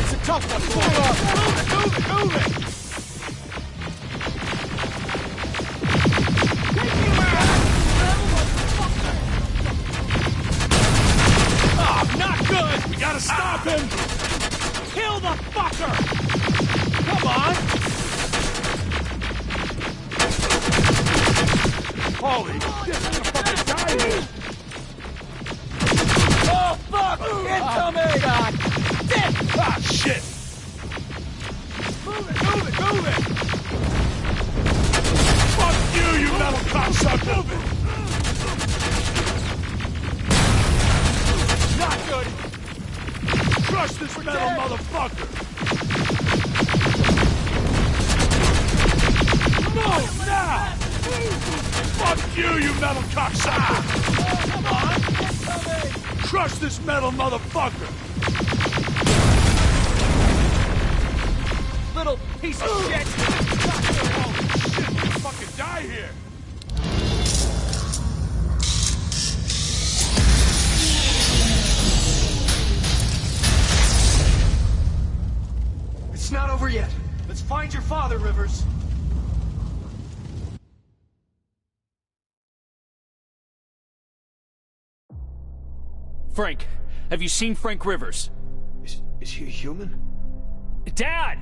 Speaker 2: It's a tough one! Move it! Oh, not good! We gotta stop him! Kill the fucker! Come on! Holy shit, I'm gonna fucking die here! Oh, fuck! Incoming! God! Dick! Ah, shit! Move it! Fuck you, you metal cocksucker! Move it! Not good! Crush this metal motherfucker! Move now! Fuck you, you metal cocksucker! Come on! Crush this metal motherfucker! Little piece of shit! Holy shit, we could fucking die here!
Speaker 5: It's not over yet. Let's find your father, Rivers.
Speaker 2: Frank, have you seen Frank Rivers?
Speaker 4: Is he a human?
Speaker 2: Dad!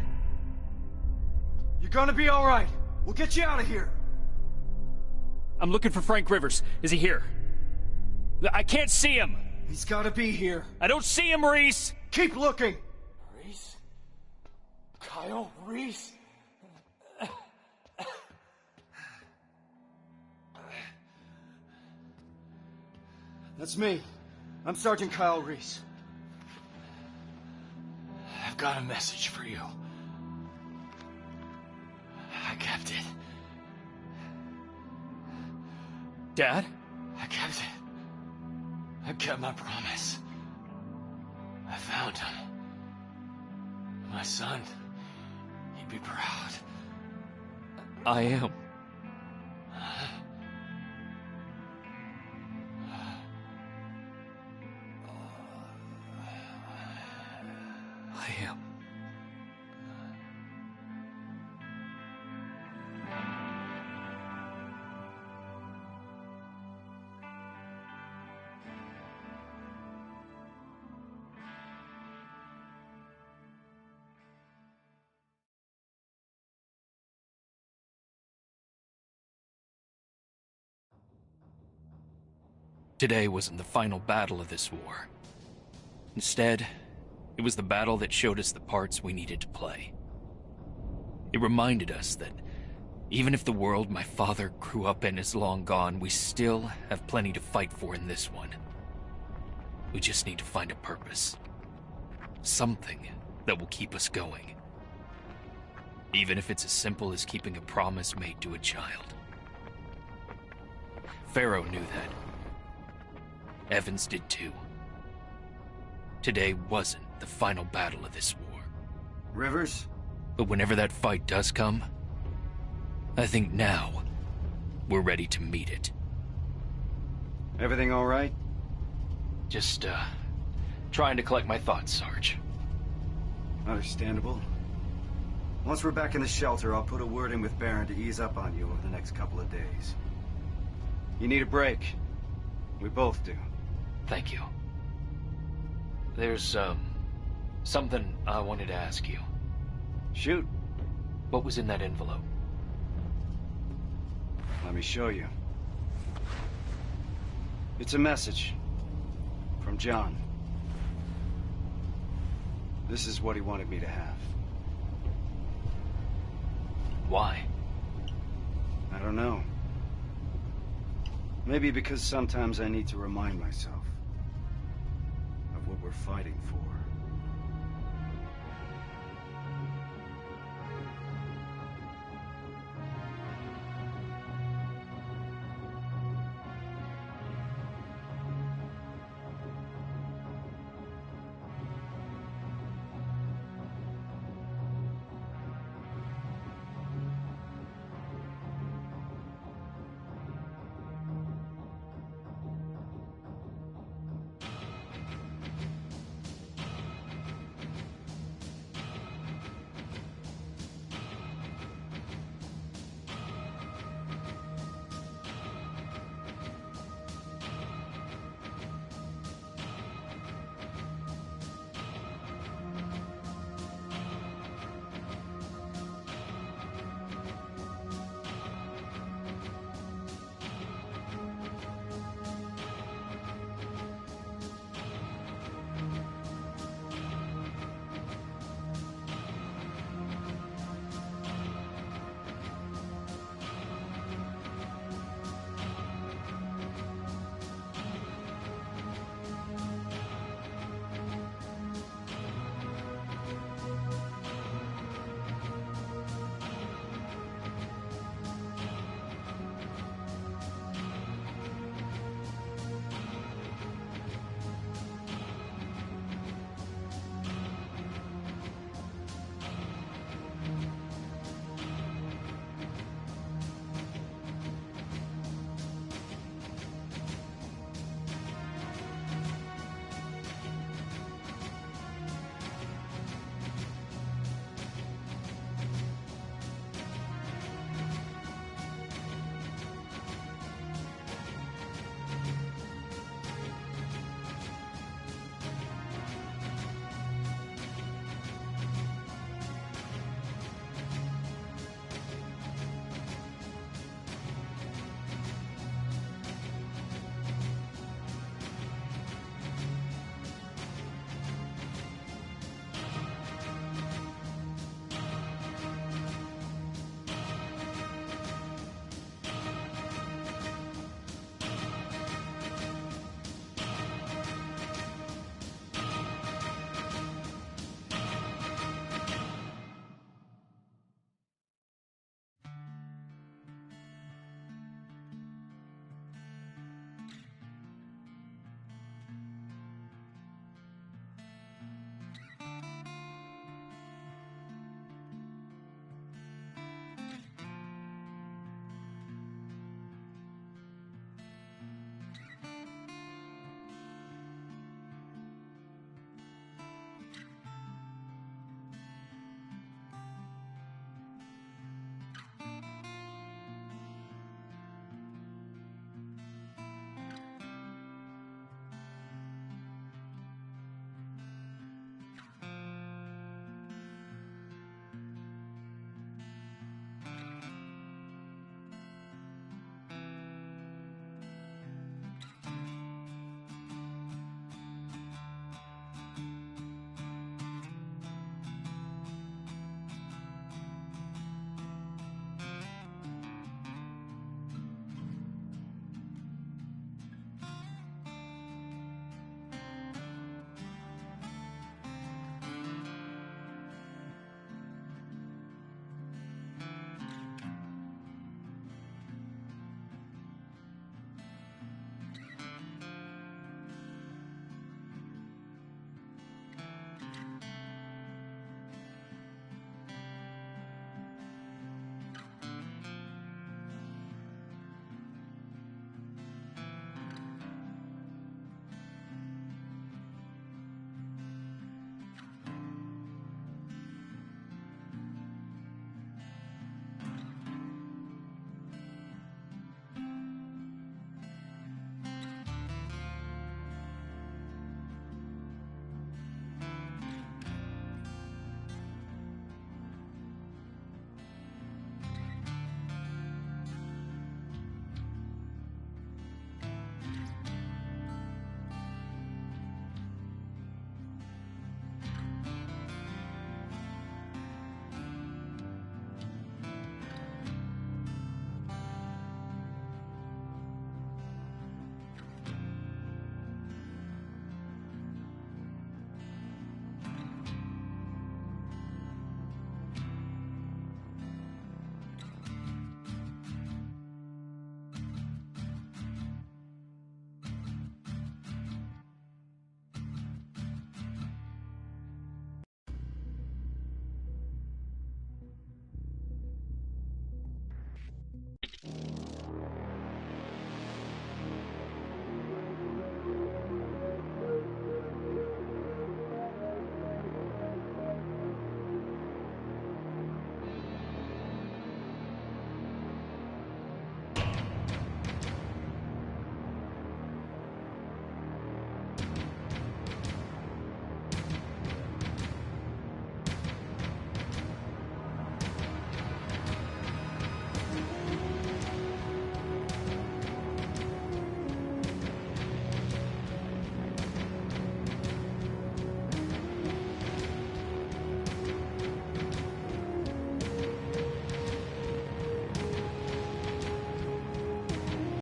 Speaker 5: You're gonna be all right. We'll get you out of here.
Speaker 2: I'm looking for Frank Rivers. Is he here? I can't see him!
Speaker 5: He's gotta be here.
Speaker 2: I don't see him, Reese!
Speaker 5: Keep looking!
Speaker 10: Reese? Kyle Reese?
Speaker 5: That's me. I'm Sergeant Kyle Reese.
Speaker 10: I've got a message for you. I kept it.
Speaker 2: Dad?
Speaker 10: I kept it. I kept my promise. I found him. My son. He'd be proud.
Speaker 2: I am. I am. Today wasn't the final battle of this war. Instead, it was the battle that showed us the parts we needed to play. It reminded us that even if the world my father grew up in is long gone, we still have plenty to fight for in this one. We just need to find a purpose. Something that will keep us going. Even if it's as simple as keeping a promise made to a child. Pharaoh knew that. Evans did too. Today wasn't the final battle of this war.
Speaker 5: Rivers?
Speaker 2: But whenever that fight does come, I think now we're ready to meet it.
Speaker 5: Everything all right?
Speaker 2: Just, trying to collect my thoughts, Sarge.
Speaker 5: Understandable. Once we're back in the shelter, I'll put a word in with Baron to ease up on you over the next couple of days. You need a break. We both do.
Speaker 2: Thank you. There's, something I wanted to ask you.
Speaker 5: Shoot.
Speaker 2: What was in that envelope?
Speaker 5: Let me show you. It's a message. From John. This is what he wanted me to have.
Speaker 2: Why?
Speaker 5: I don't know. Maybe because sometimes I need to remind myself of what we're fighting for.